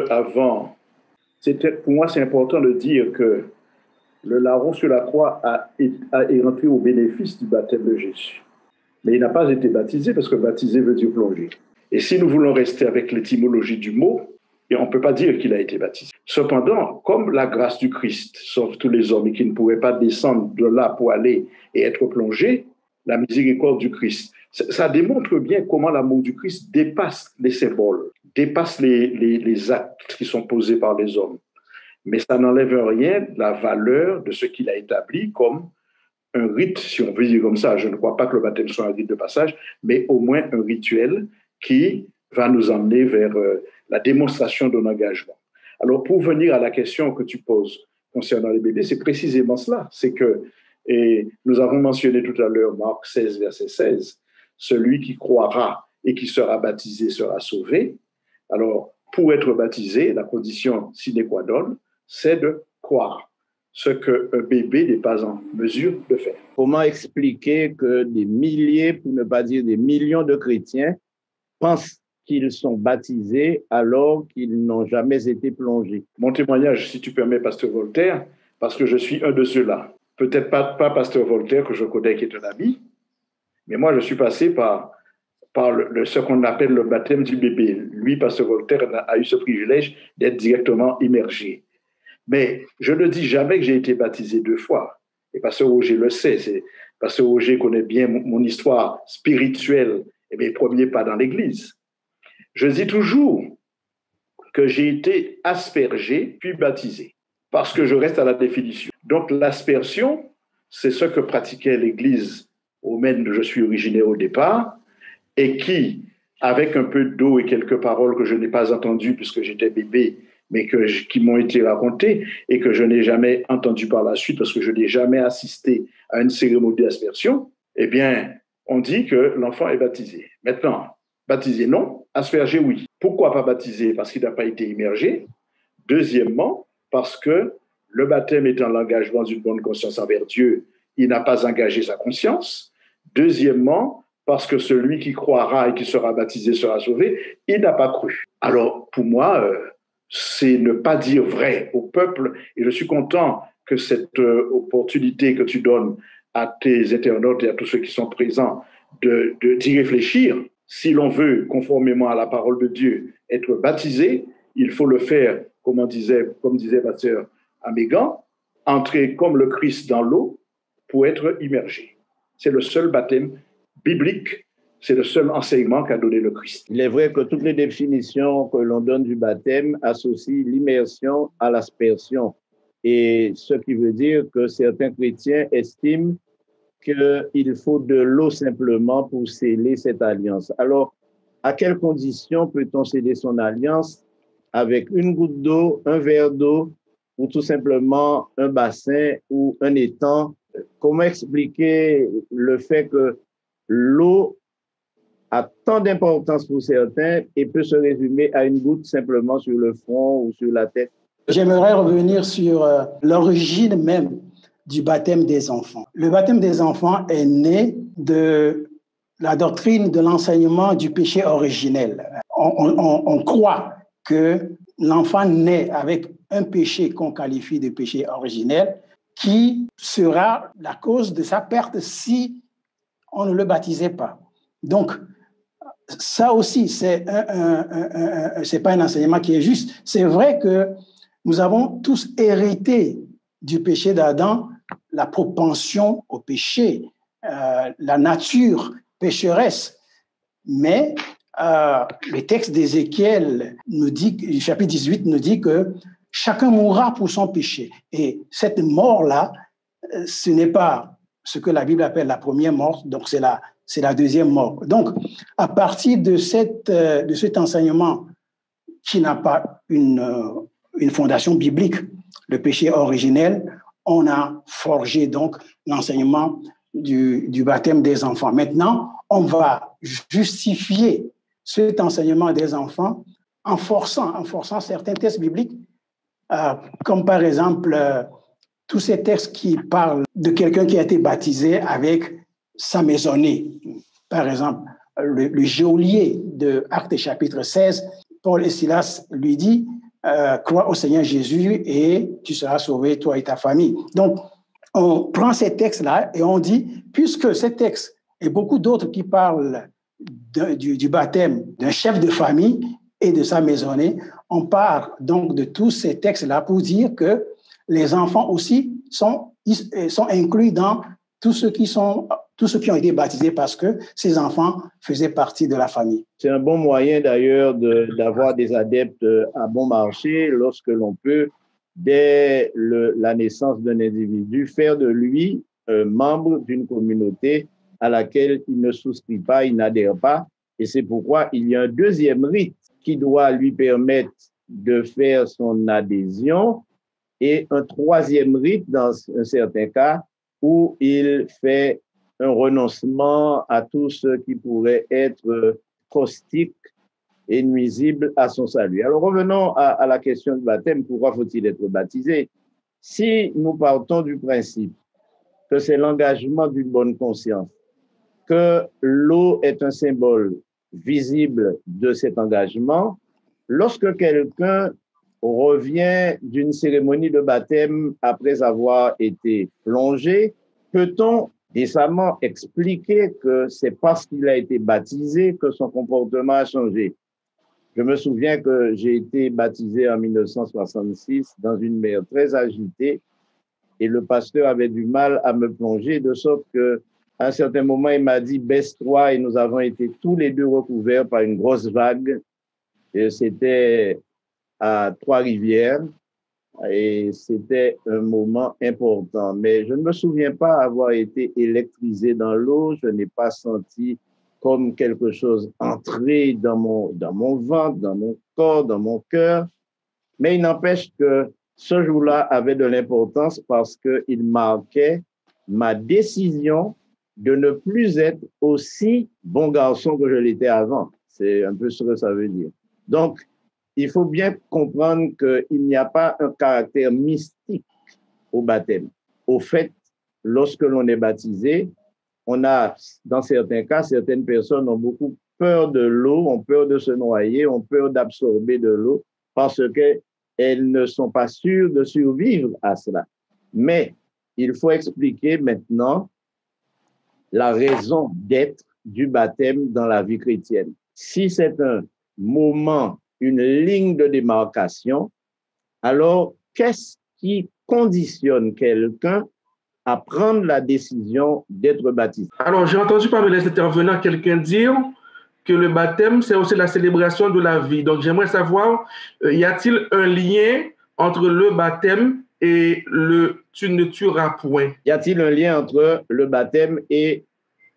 D: avant, pour moi, c'est important de dire que le larron sur la croix est rentré au bénéfice du baptême de Jésus. Mais il n'a pas été baptisé parce que baptiser veut dire plonger. Et si nous voulons rester avec l'étymologie du mot, on ne peut pas dire qu'il a été baptisé. Cependant, comme la grâce du Christ sauve tous les hommes et qui ne pouvaient pas descendre de là pour aller et être plongés, la miséricorde du Christ, ça démontre bien comment l'amour du Christ dépasse les symboles, dépasse les actes qui sont posés par les hommes. Mais ça n'enlève rien la valeur de ce qu'il a établi comme un rite, si on veut dire comme ça. Je ne crois pas que le baptême soit un rite de passage, mais au moins un rituel qui va nous emmener vers la démonstration d'un engagement. Alors, pour venir à la question que tu poses concernant les bébés, c'est précisément cela. C'est que, et nous avons mentionné tout à l'heure Marc 16, verset 16, celui qui croira et qui sera baptisé sera sauvé. Alors, pour être baptisé, la condition sine qua non, c'est de croire ce qu'un bébé n'est pas en mesure de faire.
A: Comment expliquer que des milliers, pour ne pas dire des millions de chrétiens pensent qu'ils sont baptisés alors qu'ils n'ont jamais été plongés?
D: Mon témoignage, si tu permets, Pasteur Voltaire, parce que je suis un de ceux-là. Peut-être pas Pasteur Voltaire, que je connais, qui est un ami, mais moi, je suis passé par ce qu'on appelle le baptême du bébé. Lui, Pasteur Voltaire, a eu ce privilège d'être directement immergé. Mais je ne dis jamais que j'ai été baptisé 2 fois. Et Pasteur Roger le sait. Pasteur Roger connaît bien mon histoire spirituelle et mes premiers pas dans l'Église. Je dis toujours que j'ai été aspergé puis baptisé, parce que je reste à la définition. Donc l'aspersion, c'est ce que pratiquait l'Église romaine dont je suis originaire au départ, et qui, avec un peu d'eau et quelques paroles que je n'ai pas entendues puisque j'étais bébé, mais qui m'ont été racontées et que je n'ai jamais entendu par la suite parce que je n'ai jamais assisté à une cérémonie d'aspersion, eh bien, on dit que l'enfant est baptisé. Maintenant, baptisé non, aspergé oui. Pourquoi pas baptisé? Parce qu'il n'a pas été immergé. Deuxièmement, parce que le baptême étant l'engagement d'une bonne conscience envers Dieu, il n'a pas engagé sa conscience. Deuxièmement, parce que celui qui croira et qui sera baptisé sera sauvé, il n'a pas cru. Alors, pour moi, c'est ne pas dire vrai au peuple. Et je suis content que cette opportunité que tu donnes à tes internautes et à tous ceux qui sont présents d'y réfléchir. Si l'on veut, conformément à la parole de Dieu, être baptisé, il faut le faire, comme disait Pasteur Amégan, entrer comme le Christ dans l'eau pour être immergé. C'est le seul baptême biblique, c'est le seul enseignement qu'a donné le Christ.
A: Il est vrai que toutes les définitions que l'on donne du baptême associent l'immersion à l'aspersion. Et ce qui veut dire que certains chrétiens estiment qu'il faut de l'eau simplement pour sceller cette alliance. Alors, à quelles conditions peut-on sceller son alliance? Avec une goutte d'eau, un verre d'eau, ou tout simplement un bassin ou un étang? Comment expliquer le fait que l'eau a tant d'importance pour certains et peut se résumer à une goutte simplement sur le front ou sur la tête?
B: J'aimerais revenir sur l'origine même du baptême des enfants. Le baptême des enfants est né de la doctrine de l'enseignement du péché originel. On croit que l'enfant naît avec un péché qu'on qualifie de péché originel qui sera la cause de sa perte si on ne le baptisait pas. Donc, ça aussi, c'est pas un enseignement qui est juste. C'est vrai que nous avons tous hérité du péché d'Adam, la propension au péché, la nature pécheresse. Mais le texte d'Ézéchiel nous dit, chapitre 18 nous dit que chacun mourra pour son péché. Et cette mort-là, ce n'est pas ce que la Bible appelle la première mort, donc c'est la deuxième mort. Donc, à partir de cet enseignement qui n'a pas une fondation biblique, le péché originel, on a forgé donc l'enseignement du baptême des enfants. Maintenant, on va justifier cet enseignement des enfants en forçant certains textes bibliques, comme par exemple tous ces textes qui parlent de quelqu'un qui a été baptisé avec sa maisonnée. Par exemple, le geôlier de Actes chapitre 16, Paul et Silas lui dit crois au Seigneur Jésus et tu seras sauvé, toi et ta famille. Donc, on prend ces textes-là et on dit, puisque ces textes et beaucoup d'autres qui parlent du baptême d'un chef de famille et de sa maisonnée, on part donc de tous ces textes-là pour dire que les enfants aussi sont inclus dans tous ceux qui ont été baptisés parce que ces enfants faisaient partie de la famille.
A: C'est un bon moyen d'ailleurs d'avoir des adeptes à bon marché lorsque l'on peut, dès la naissance d'un individu, faire de lui un membre d'une communauté à laquelle il ne souscrit pas, il n'adhère pas. Et c'est pourquoi il y a un deuxième rite qui doit lui permettre de faire son adhésion et un troisième rite dans un certain cas où il fait un renoncement à tout ce qui pourrait être caustique et nuisible à son salut. Alors revenons à la question du baptême. Pourquoi faut-il être baptisé? Si nous partons du principe que c'est l'engagement d'une bonne conscience, que l'eau est un symbole visible de cet engagement, lorsque quelqu'un revient d'une cérémonie de baptême après avoir été plongé, peut-on décemment expliquer que c'est parce qu'il a été baptisé que son comportement a changé? Je me souviens que j'ai été baptisé en 1966 dans une mer très agitée et le pasteur avait du mal à me plonger, de sorte que à un certain moment, il m'a dit « baisse-toi » et nous avons été tous les deux recouverts par une grosse vague. Et c'était à Trois-Rivières et c'était un moment important. Mais je ne me souviens pas avoir été électrisé dans l'eau. Je n'ai pas senti comme quelque chose entrer dans mon ventre, dans mon corps, dans mon cœur. Mais il n'empêche que ce jour-là avait de l'importance parce qu'il marquait ma décision de ne plus être aussi bon garçon que je l'étais avant. C'est un peu ce que ça veut dire. Donc, il faut bien comprendre qu'il n'y a pas un caractère mystique au baptême. Au fait, lorsque l'on est baptisé, on a, dans certains cas, certaines personnes ont beaucoup peur de l'eau, ont peur de se noyer, ont peur d'absorber de l'eau parce qu'elles ne sont pas sûres de survivre à cela. Mais il faut expliquer maintenant la raison d'être du baptême dans la vie chrétienne. Si c'est un moment, une ligne de démarcation, alors qu'est-ce qui conditionne quelqu'un à prendre la décision d'être baptisé?
H: Alors, j'ai entendu parmi les intervenants quelqu'un dire que le baptême, c'est aussi la célébration de la vie. Donc, j'aimerais savoir, y a-t-il un lien entre le baptême et le « tu ne tueras point ».
A: Y a-t-il un lien entre le baptême et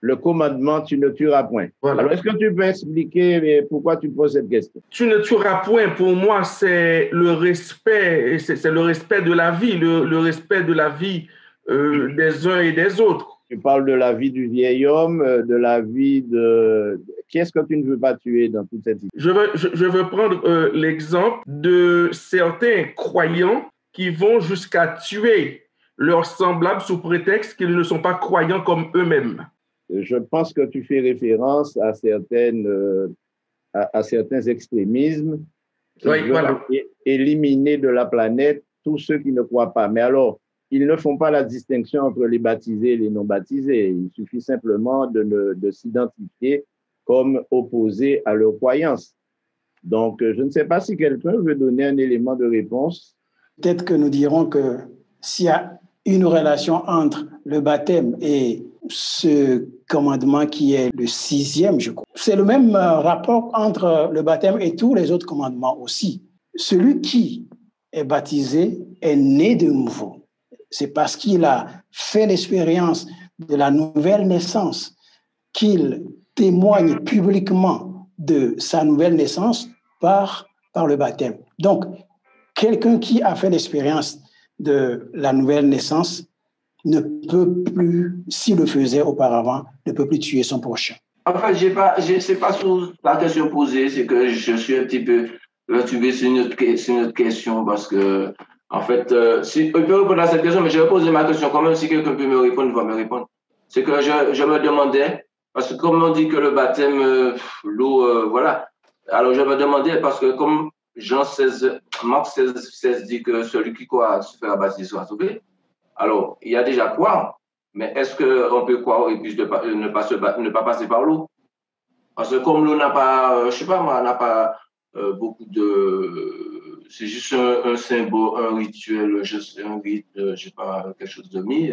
A: le commandement « tu ne tueras point ».
H: Voilà.
A: Alors, est-ce que tu peux expliquer pourquoi tu poses cette question?
H: Tu ne tueras point, pour moi, c'est le respect, c'est le respect de la vie, le respect de la vie des uns et des autres.
A: Tu parles de la vie du vieil homme, de la vie de... Qui est-ce que tu ne veux pas tuer dans toute cette histoire?
H: Je veux prendre l'exemple de certains croyants qui vont jusqu'à tuer leurs semblables sous prétexte qu'ils ne sont pas croyants comme eux-mêmes.
A: Je pense que tu fais référence à certains extrémismes qui veulent éliminer de la planète tous ceux qui ne croient pas. Mais alors, ils ne font pas la distinction entre les baptisés et les non-baptisés. Il suffit simplement de s'identifier comme opposés à leur croyance. Donc, je ne sais pas si quelqu'un veut donner un élément de réponse.
B: Peut-être que nous dirons que s'il y a une relation entre le baptême et ce commandement qui est le 6e, je crois. C'est le même rapport entre le baptême et tous les autres commandements aussi. Celui qui est baptisé est né de nouveau. C'est parce qu'il a fait l'expérience de la nouvelle naissance qu'il témoigne publiquement de sa nouvelle naissance par le baptême. Donc, quelqu'un qui a fait l'expérience de la nouvelle naissance ne peut plus, s'il le faisait auparavant, ne peut plus tuer son prochain.
G: Enfin, c'est pas sur la question posée, c'est que je suis un petit peu Là, tu veux, c'est une autre question parce que, en fait, si, on peut répondre à cette question, mais je vais poser ma question quand même. Si quelqu'un peut me répondre, il va me répondre. C'est que je me demandais, parce que comme on dit que le baptême, l'eau, voilà. Alors, je me demandais, parce que comme Marc 16 dit que celui qui croit se fera baptiser sera sauvé. Alors, il y a déjà croire, mais est-ce qu'on peut croire et puis ne pas passer par l'eau? Parce que comme l'eau n'a pas, je sais pas moi, n'a pas beaucoup de. C'est juste un symbole, un rituel, juste un rite, je sais pas, quelque chose de mis.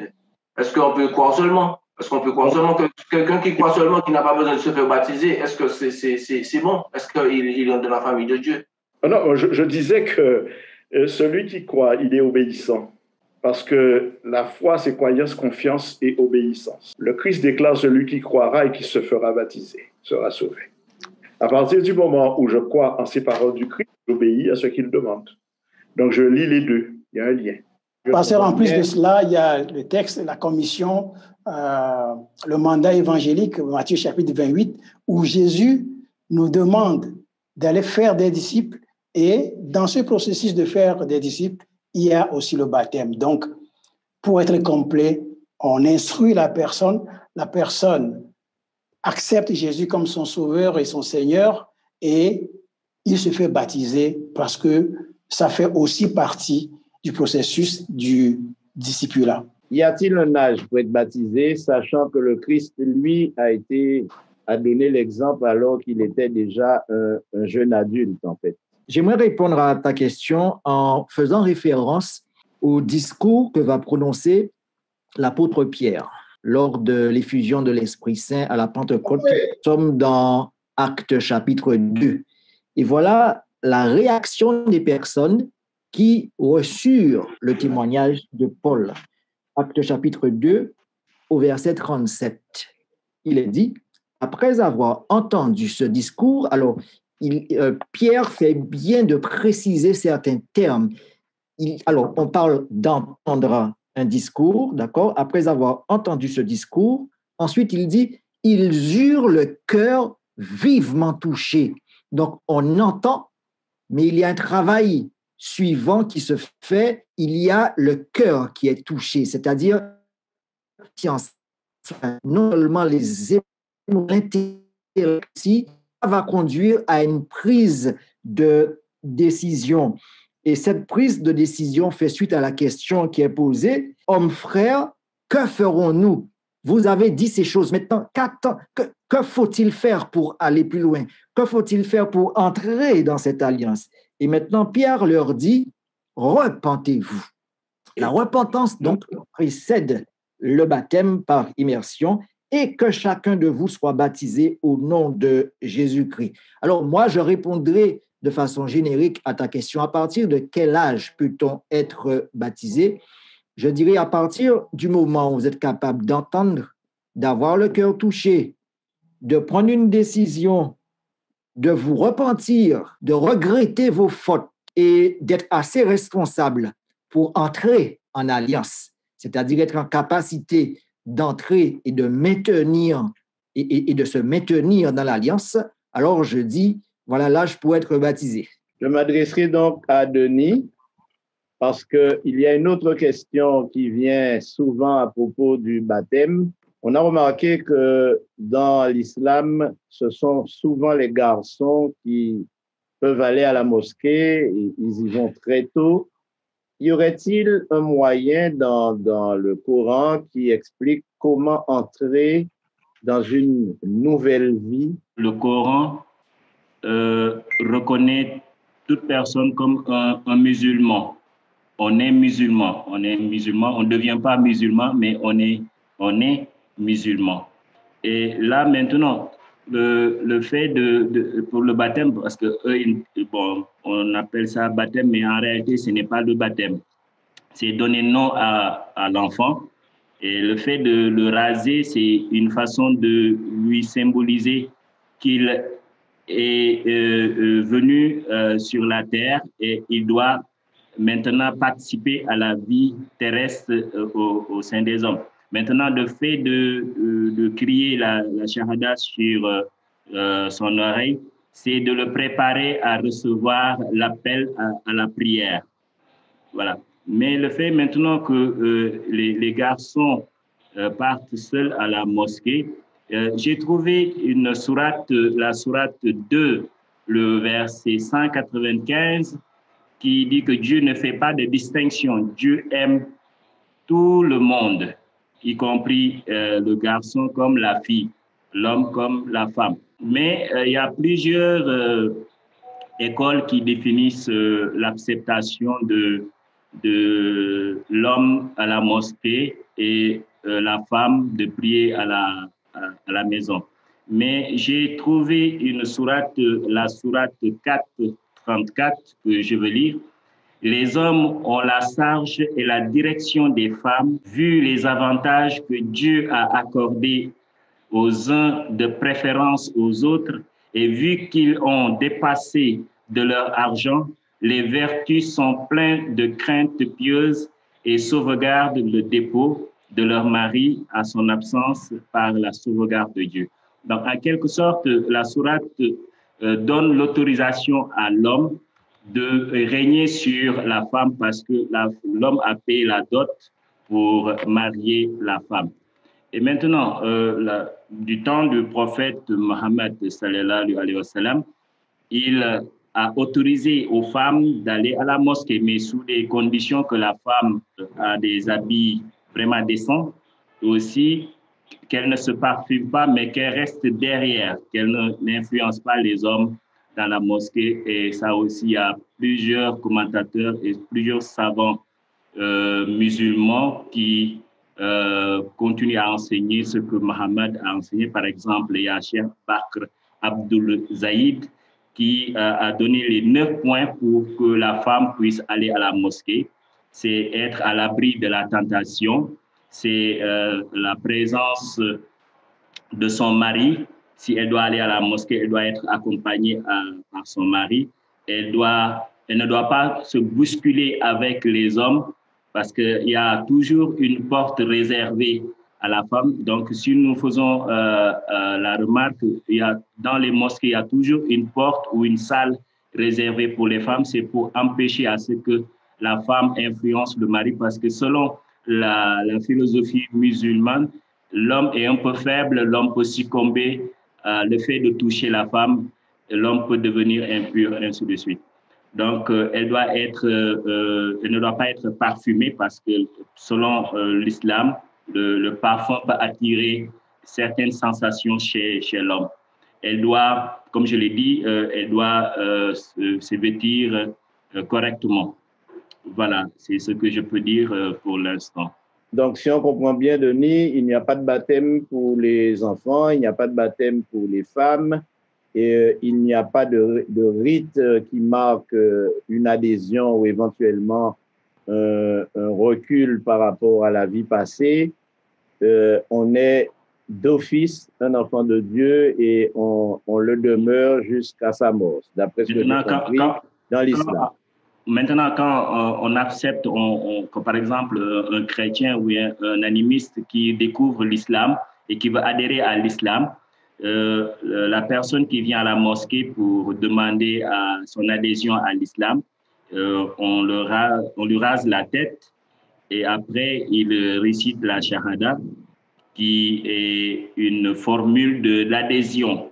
G: Est-ce qu'on peut croire seulement? Est-ce qu'on peut croire seulement que quelqu'un qui croit seulement, qui n'a pas besoin de se faire baptiser, est-ce que c'est bon? Est-ce qu'il est de la famille de Dieu?
D: Non, je disais que celui qui croit, il est obéissant. Parce que la foi, c'est croyance, confiance et obéissance. Le Christ déclare celui qui croira et qui se fera baptiser sera sauvé. À partir du moment où je crois en ces paroles du Christ, j'obéis à ce qu'il demande. Donc, je lis les deux. Il y a un lien.
B: Pasteur, en plus de cela, il y a le texte, la commission, le mandat évangélique, Matthieu chapitre 28, où Jésus nous demande d'aller faire des disciples. Et dans ce processus de faire des disciples, il y a aussi le baptême. Donc, pour être complet, on instruit la personne accepte Jésus comme son sauveur et son Seigneur, et il se fait baptiser parce que ça fait aussi partie du processus du discipulat.
A: Y a-t-il un âge pour être baptisé, sachant que le Christ, lui, a donné l'exemple alors qu'il était déjà un jeune adulte, en fait?
C: J'aimerais répondre à ta question en faisant référence au discours que va prononcer l'apôtre Pierre lors de l'effusion de l'Esprit Saint à la Pentecôte. Nous sommes dans Actes chapitre 2. Et voilà la réaction des personnes qui reçurent le témoignage de Paul. Actes chapitre 2 au verset 37. Il est dit, après avoir entendu ce discours, alors Pierre fait bien de préciser certains termes. Alors, on parle d'entendre un discours, d'accord? Après avoir entendu ce discours, ensuite il dit, ils eurent le cœur vivement touché. Donc, on entend, mais il y a un travail suivant qui se fait. Il y a le cœur qui est touché, c'est-à-dire non seulement les émotions, l'intellect, va conduire à une prise de décision. Et cette prise de décision fait suite à la question qui est posée, hommes frères, que ferons-nous? Vous avez dit ces choses. Maintenant, que faut-il faire pour aller plus loin? Que faut-il faire pour entrer dans cette alliance? Et maintenant, Pierre leur dit, repentez-vous. La repentance, donc, précède le baptême par immersion et que chacun de vous soit baptisé au nom de Jésus-Christ. Alors, moi, je répondrai de façon générique à ta question. À partir de quel âge peut-on être baptisé? Je dirais à partir du moment où vous êtes capable d'entendre, d'avoir le cœur touché, de prendre une décision, de vous repentir, de regretter vos fautes et d'être assez responsable pour entrer en alliance, c'est-à-dire être en capacité d'entrer et de maintenir et de se maintenir dans l'alliance, alors je dis, voilà l'âge pour être baptisé.
A: Je m'adresserai donc à Denis parce qu'il y a une autre question qui vient souvent à propos du baptême. On a remarqué que dans l'islam, ce sont souvent les garçons qui peuvent aller à la mosquée, et ils y vont très tôt. Y aurait-il un moyen dans le Coran qui explique comment entrer dans une nouvelle vie?
F: Le Coran reconnaît toute personne comme un musulman. On est musulman, on ne devient pas musulman, mais on est musulman. Et là maintenant, le fait pour le baptême, parce que on appelle ça baptême, mais en réalité, ce n'est pas le baptême. C'est donner nom à l'enfant. Et le fait de le raser, c'est une façon de lui symboliser qu'il est venu sur la terre et il doit maintenant participer à la vie terrestre au sein des hommes. Maintenant, le fait de crier la shahada sur son oreille, c'est de le préparer à recevoir l'appel à la prière. Voilà. Mais le fait maintenant que les garçons partent seuls à la mosquée, j'ai trouvé une sourate, la sourate 2, le verset 195, qui dit que Dieu ne fait pas de distinction. Dieu aime tout le monde, y compris le garçon comme la fille, l'homme comme la femme. Mais il y a plusieurs écoles qui définissent l'acceptation de l'homme à la mosquée et la femme de prier à la maison. Mais j'ai trouvé une sourate, la sourate 4:34, que je veux lire. Les hommes ont la charge et la direction des femmes, vu les avantages que Dieu a accordés aux uns de préférence aux autres, et vu qu'ils ont dépassé de leur argent, les vertus sont pleines de craintes pieuses et sauvegardent le dépôt de leur mari à son absence par la sauvegarde de Dieu. Donc, en quelque sorte, la sourate donne l'autorisation à l'homme de régner sur la femme parce que l'homme a payé la dot pour marier la femme. Et maintenant, du temps du prophète Mohammed sallallahu alayhi wa sallam, il a autorisé aux femmes d'aller à la mosquée, mais sous des conditions que la femme a des habits vraiment décents, et aussi qu'elle ne se parfume pas, mais qu'elle reste derrière, qu'elle n'influence pas les hommes dans la mosquée. Et ça aussi, il y a plusieurs commentateurs et plusieurs savants musulmans qui continuent à enseigner ce que Mohammed a enseigné. Par exemple, il y a Cheikh Bakr Abdul Zaïd qui a donné les 9 points pour que la femme puisse aller à la mosquée. C'est être à l'abri de la tentation, c'est la présence de son mari. Si elle doit aller à la mosquée, elle doit être accompagnée par son mari. Elle ne doit pas se bousculer avec les hommes parce qu'il y a toujours une porte réservée à la femme. Donc, si nous faisons la remarque, dans les mosquées, il y a toujours une porte ou une salle réservée pour les femmes. C'est pour empêcher à ce que la femme influence le mari parce que selon la philosophie musulmane, l'homme est un peu faible, l'homme peut succomber le fait de toucher la femme, l'homme peut devenir impur, ainsi de suite. Donc, elle ne doit pas être parfumée parce que selon l'islam, le parfum peut attirer certaines sensations chez l'homme. Elle doit, comme je l'ai dit, elle doit se vêtir correctement. Voilà, c'est ce que je peux dire pour l'instant.
A: Donc, si on comprend bien, Denis, il n'y a pas de baptême pour les enfants, il n'y a pas de baptême pour les femmes, et il n'y a pas de rite qui marque une adhésion ou éventuellement un recul par rapport à la vie passée. On est d'office un enfant de Dieu et on le demeure jusqu'à sa mort, d'après ce que j'ai compris dans l'islam.
F: Maintenant, quand on accepte, par exemple, un chrétien ou un animiste qui découvre l'islam et qui veut adhérer à l'islam, la personne qui vient à la mosquée pour demander son adhésion à l'islam, on lui rase la tête et après, il récite la shahada, qui est une formule de l'adhésion,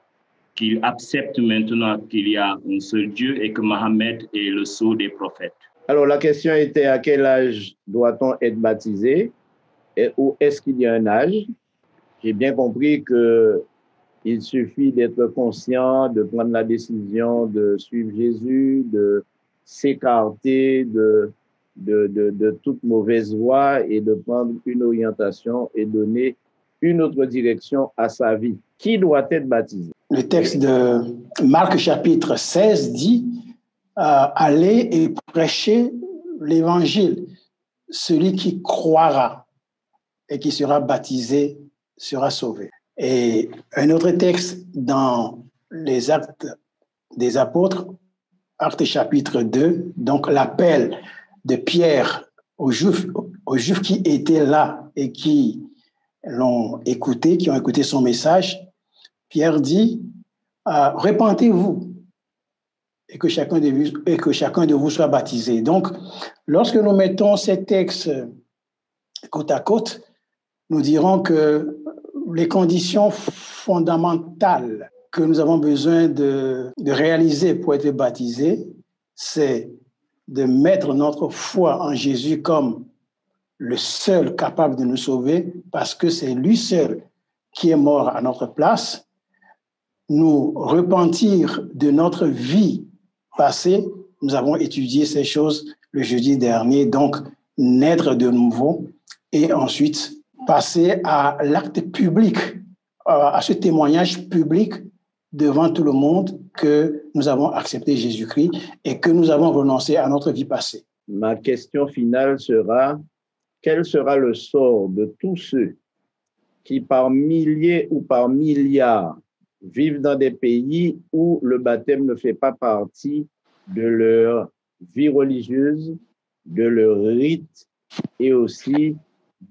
F: qu'il accepte maintenant qu'il y a un seul Dieu et que Mohammed est le sceau des prophètes.
A: Alors, la question était à quel âge doit-on être baptisé ou est-ce qu'il y a un âge? J'ai bien compris qu'il suffit d'être conscient, de prendre la décision de suivre Jésus, de s'écarter de toute mauvaise voie et de prendre une orientation et donner une autre direction à sa vie. Qui doit être baptisé?
B: Le texte de Marc chapitre 16 dit « Allez et prêchez l'évangile. Celui qui croira et qui sera baptisé sera sauvé. » Et un autre texte dans les Actes des Apôtres, Actes chapitre 2, donc l'appel de Pierre aux Juifs qui étaient là et qui l'ont écouté, qui ont écouté son message. Pierre dit, repentez-vous et que chacun de vous soit baptisé. Donc, lorsque nous mettons ces textes côte à côte, nous dirons que les conditions fondamentales que nous avons besoin de réaliser pour être baptisés, c'est de mettre notre foi en Jésus comme le seul capable de nous sauver, parce que c'est lui seul qui est mort à notre place, nous repentir de notre vie passée. Nous avons étudié ces choses le jeudi dernier, donc naître de nouveau et ensuite passer à l'acte public, à ce témoignage public devant tout le monde que nous avons accepté Jésus-Christ et que nous avons renoncé à notre vie passée.
A: Ma question finale sera, quel sera le sort de tous ceux qui par milliers ou par milliards vivent dans des pays où le baptême ne fait pas partie de leur vie religieuse, de leur rite et aussi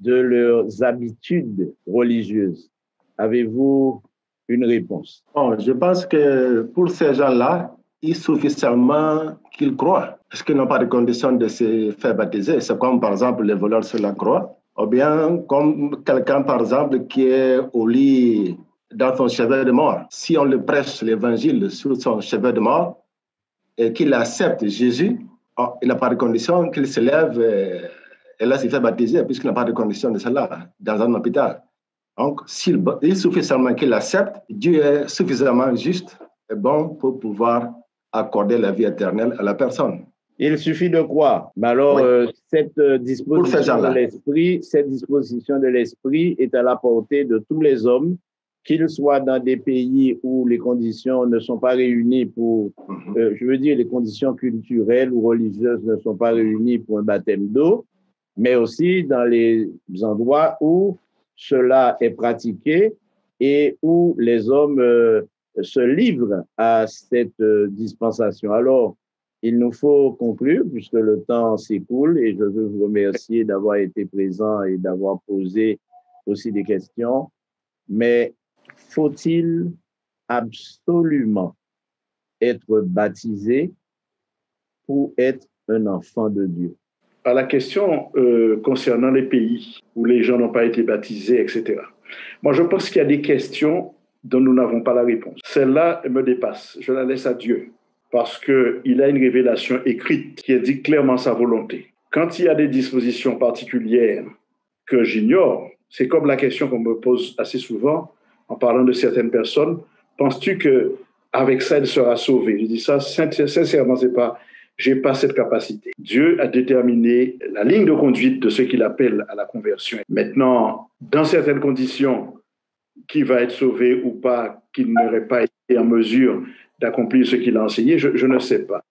A: de leurs habitudes religieuses? Avez-vous une réponse?
E: Bon, je pense que pour ces gens-là, il suffit seulement qu'ils croient. Parce qu'ils n'ont pas de condition de se faire baptiser. C'est comme, par exemple, les voleurs sur la croix. Ou bien comme quelqu'un, par exemple, qui est au lit dans son chevet de mort. Si on le prêche l'évangile sur son chevet de mort et qu'il accepte Jésus, il n'a pas de condition qu'il se lève et là, s'il fait baptiser, puisqu'il n'a pas de condition de cela dans un hôpital. Donc, il suffit seulement qu'il accepte, Dieu est suffisamment juste et bon pour pouvoir accorder la vie éternelle à la personne.
A: Il suffit de croire. Mais alors, oui. Cette disposition de l'esprit est à la portée de tous les hommes, qu'ils soient dans des pays où les conditions ne sont pas réunies pour, je veux dire, les conditions culturelles ou religieuses ne sont pas réunies pour un baptême d'eau, mais aussi dans les endroits où cela est pratiqué et où les hommes se livrent à cette dispensation. Alors, il nous faut conclure puisque le temps s'écoule et je veux vous remercier d'avoir été présent et d'avoir posé aussi des questions. Mais faut-il absolument être baptisé pour être un enfant de Dieu?
D: À la question concernant les pays où les gens n'ont pas été baptisés, etc. Moi, je pense qu'il y a des questions dont nous n'avons pas la réponse. Celle-là me dépasse. Je la laisse à Dieu parce qu'il a une révélation écrite qui indique clairement sa volonté. Quand il y a des dispositions particulières que j'ignore, c'est comme la question qu'on me pose assez souvent en parlant de certaines personnes. Penses-tu qu'avec ça, elle sera sauvée? Je dis ça sincèrement, j'ai pas cette capacité. Dieu a déterminé la ligne de conduite de ce qu'il appelle à la conversion. Maintenant, dans certaines conditions, qui va être sauvé ou pas, qui n'aurait pas été en mesure d'accomplir ce qu'il a enseigné, je ne sais pas.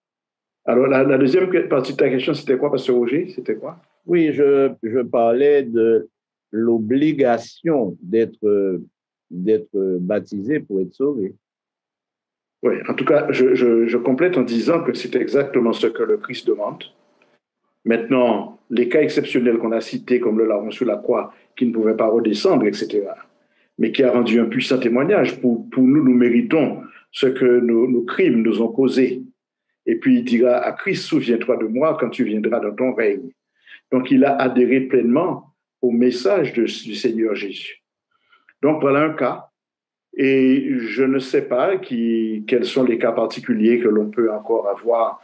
D: Alors, la deuxième partie de ta question, c'était quoi, Pasteur Roger? C'était quoi?
A: Oui, je parlais de l'obligation d'être baptisé pour être sauvé.
D: Oui, en tout cas, je complète en disant que c'est exactement ce que le Christ demande. Maintenant, les cas exceptionnels qu'on a cités, comme le larron sur la croix, qui ne pouvait pas redescendre, etc., mais qui a rendu un puissant témoignage. Pour nous, nous méritons ce que nos crimes nous ont causé. Et puis il dira à Christ, souviens-toi de moi quand tu viendras dans ton règne. Donc il a adhéré pleinement au message du Seigneur Jésus. Donc voilà un cas. Et je ne sais pas quels sont les cas particuliers que l'on peut encore avoir,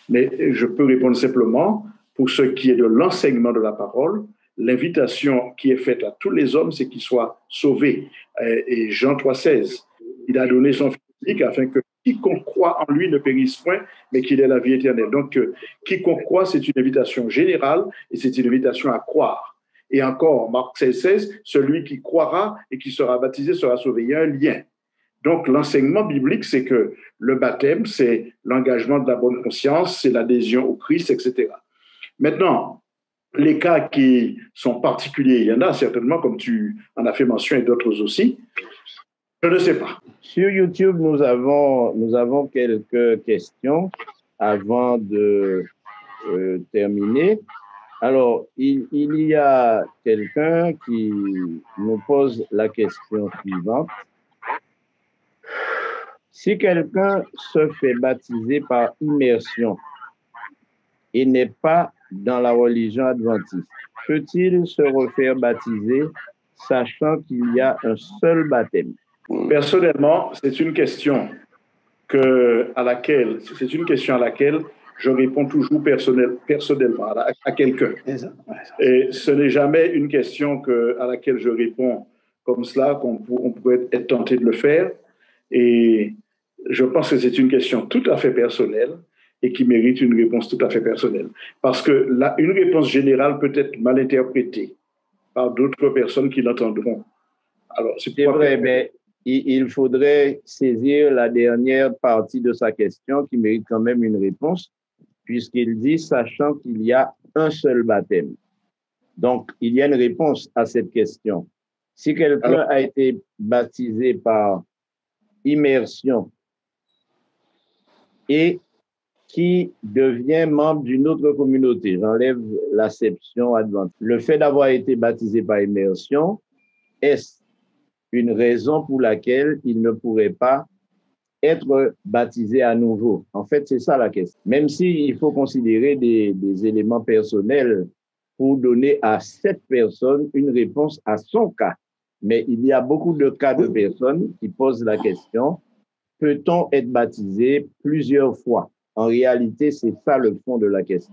D: mais je peux répondre simplement pour ce qui est de l'enseignement de la parole. L'invitation qui est faite à tous les hommes, c'est qu'ils soient sauvés. Et Jean 3,16, il a donné son Fils unique afin que quiconque croit en lui ne périsse point, mais qu'il ait la vie éternelle. Donc, quiconque croit, c'est une invitation générale et c'est une invitation à croire. Et encore, Marc 16,16, celui qui croira et qui sera baptisé sera sauvé. Il y a un lien. Donc, l'enseignement biblique, c'est que le baptême, c'est l'engagement de la bonne conscience, c'est l'adhésion au Christ, etc. Maintenant, les cas qui sont particuliers, il y en a certainement, comme tu en as fait mention, et d'autres aussi. Je ne sais pas.
A: Sur YouTube, nous avons quelques questions avant de terminer. Alors, il y a quelqu'un qui nous pose la question suivante. Si quelqu'un se fait baptiser par immersion et n'est pas dans la religion adventiste, peut-il se refaire baptiser sachant qu'il y a un seul baptême?
D: Personnellement, c'est une question à laquelle je réponds toujours personnellement à quelqu'un. Et ce n'est jamais une question à laquelle je réponds comme cela, qu'on pourrait être tenté de le faire. Et je pense que c'est une question tout à fait personnelle et qui mérite une réponse tout à fait personnelle. Parce que une réponse générale peut être mal interprétée par d'autres personnes qui l'entendront.
A: Alors, c'est vrai, mais il faudrait saisir la dernière partie de sa question qui mérite quand même une réponse, puisqu'il dit, sachant qu'il y a un seul baptême. Donc, il y a une réponse à cette question. Si quelqu'un a été baptisé par immersion et qui devient membre d'une autre communauté, j'enlève l'acception adventiste. Le fait d'avoir été baptisé par immersion, est-ce une raison pour laquelle il ne pourrait pas être baptisé à nouveau? En fait, c'est ça la question. Même s'il faut considérer des éléments personnels pour donner à cette personne une réponse à son cas. Mais il y a beaucoup de cas de personnes qui posent la question, peut-on être baptisé plusieurs fois? En réalité, c'est ça le fond de la question.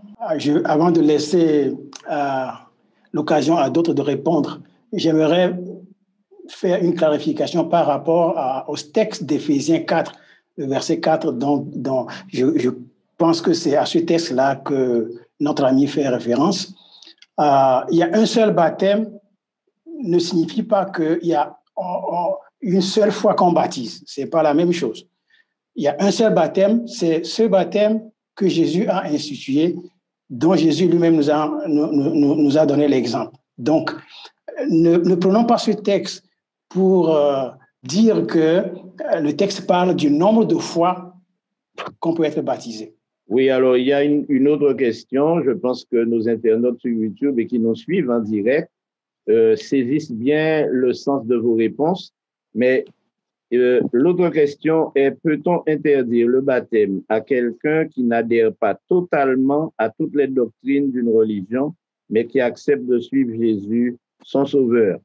B: Avant de laisser l'occasion à d'autres de répondre, j'aimerais faire une clarification par rapport au texte d'Éphésiens 4, le verset 4, dont je pense que c'est à ce texte-là que notre ami fait référence. Il y a un seul baptême ne signifie pas qu'il y a une seule fois qu'on baptise. Ce n'est pas la même chose. Il y a un seul baptême, c'est ce baptême que Jésus a institué, dont Jésus lui-même nous a donné l'exemple. Donc, ne prenons pas ce texte pour dire que le texte parle du nombre de fois qu'on peut être baptisé.
A: Oui, alors il y a une autre question. Je pense que nos internautes sur YouTube et qui nous suivent en direct saisissent bien le sens de vos réponses. Mais l'autre question est, peut-on interdire le baptême à quelqu'un qui n'adhère pas totalement à toutes les doctrines d'une religion, mais qui accepte de suivre Jésus, son sauveur?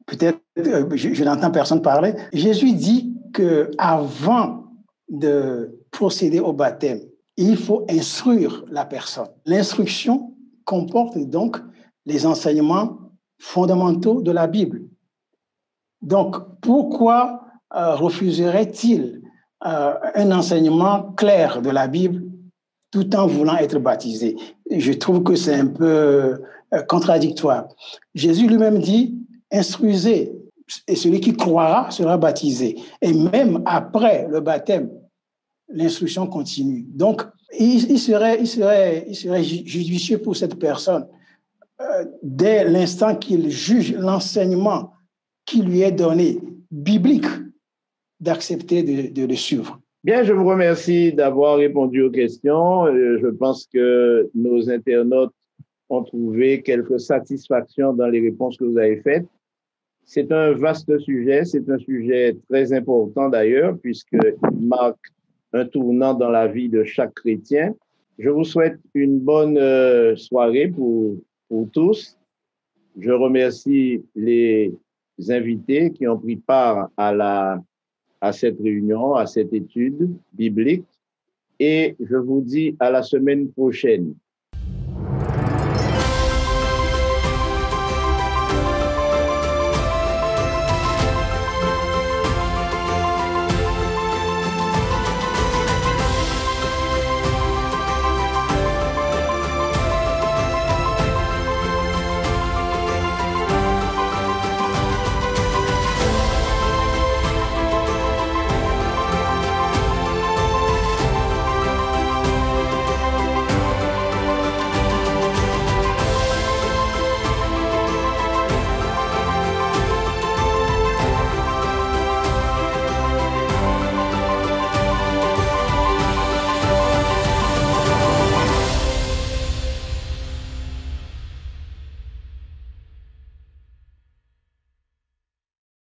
B: Peut-être, je n'entends personne parler. Jésus dit qu'avant de procéder au baptême, il faut instruire la personne. L'instruction comporte donc les enseignements fondamentaux de la Bible. Donc, pourquoi refuserait-il un enseignement clair de la Bible tout en voulant être baptisé? Je trouve que c'est un peu contradictoire. Jésus lui-même dit, instruisez, et celui qui croira sera baptisé. Et même après le baptême, l'instruction continue. Donc, il serait judicieux pour cette personne, dès l'instant qu'il juge l'enseignement qui lui est donné, biblique, d'accepter de le suivre.
A: Bien, je vous remercie d'avoir répondu aux questions. Je pense que nos internautes ont trouvé quelques satisfactions dans les réponses que vous avez faites. C'est un vaste sujet, c'est un sujet très important d'ailleurs, puisqu'il marque un tournant dans la vie de chaque chrétien. Je vous souhaite une bonne soirée pour tous. Je remercie les invités qui ont pris part à cette réunion, à cette étude biblique. Et je vous dis à la semaine prochaine.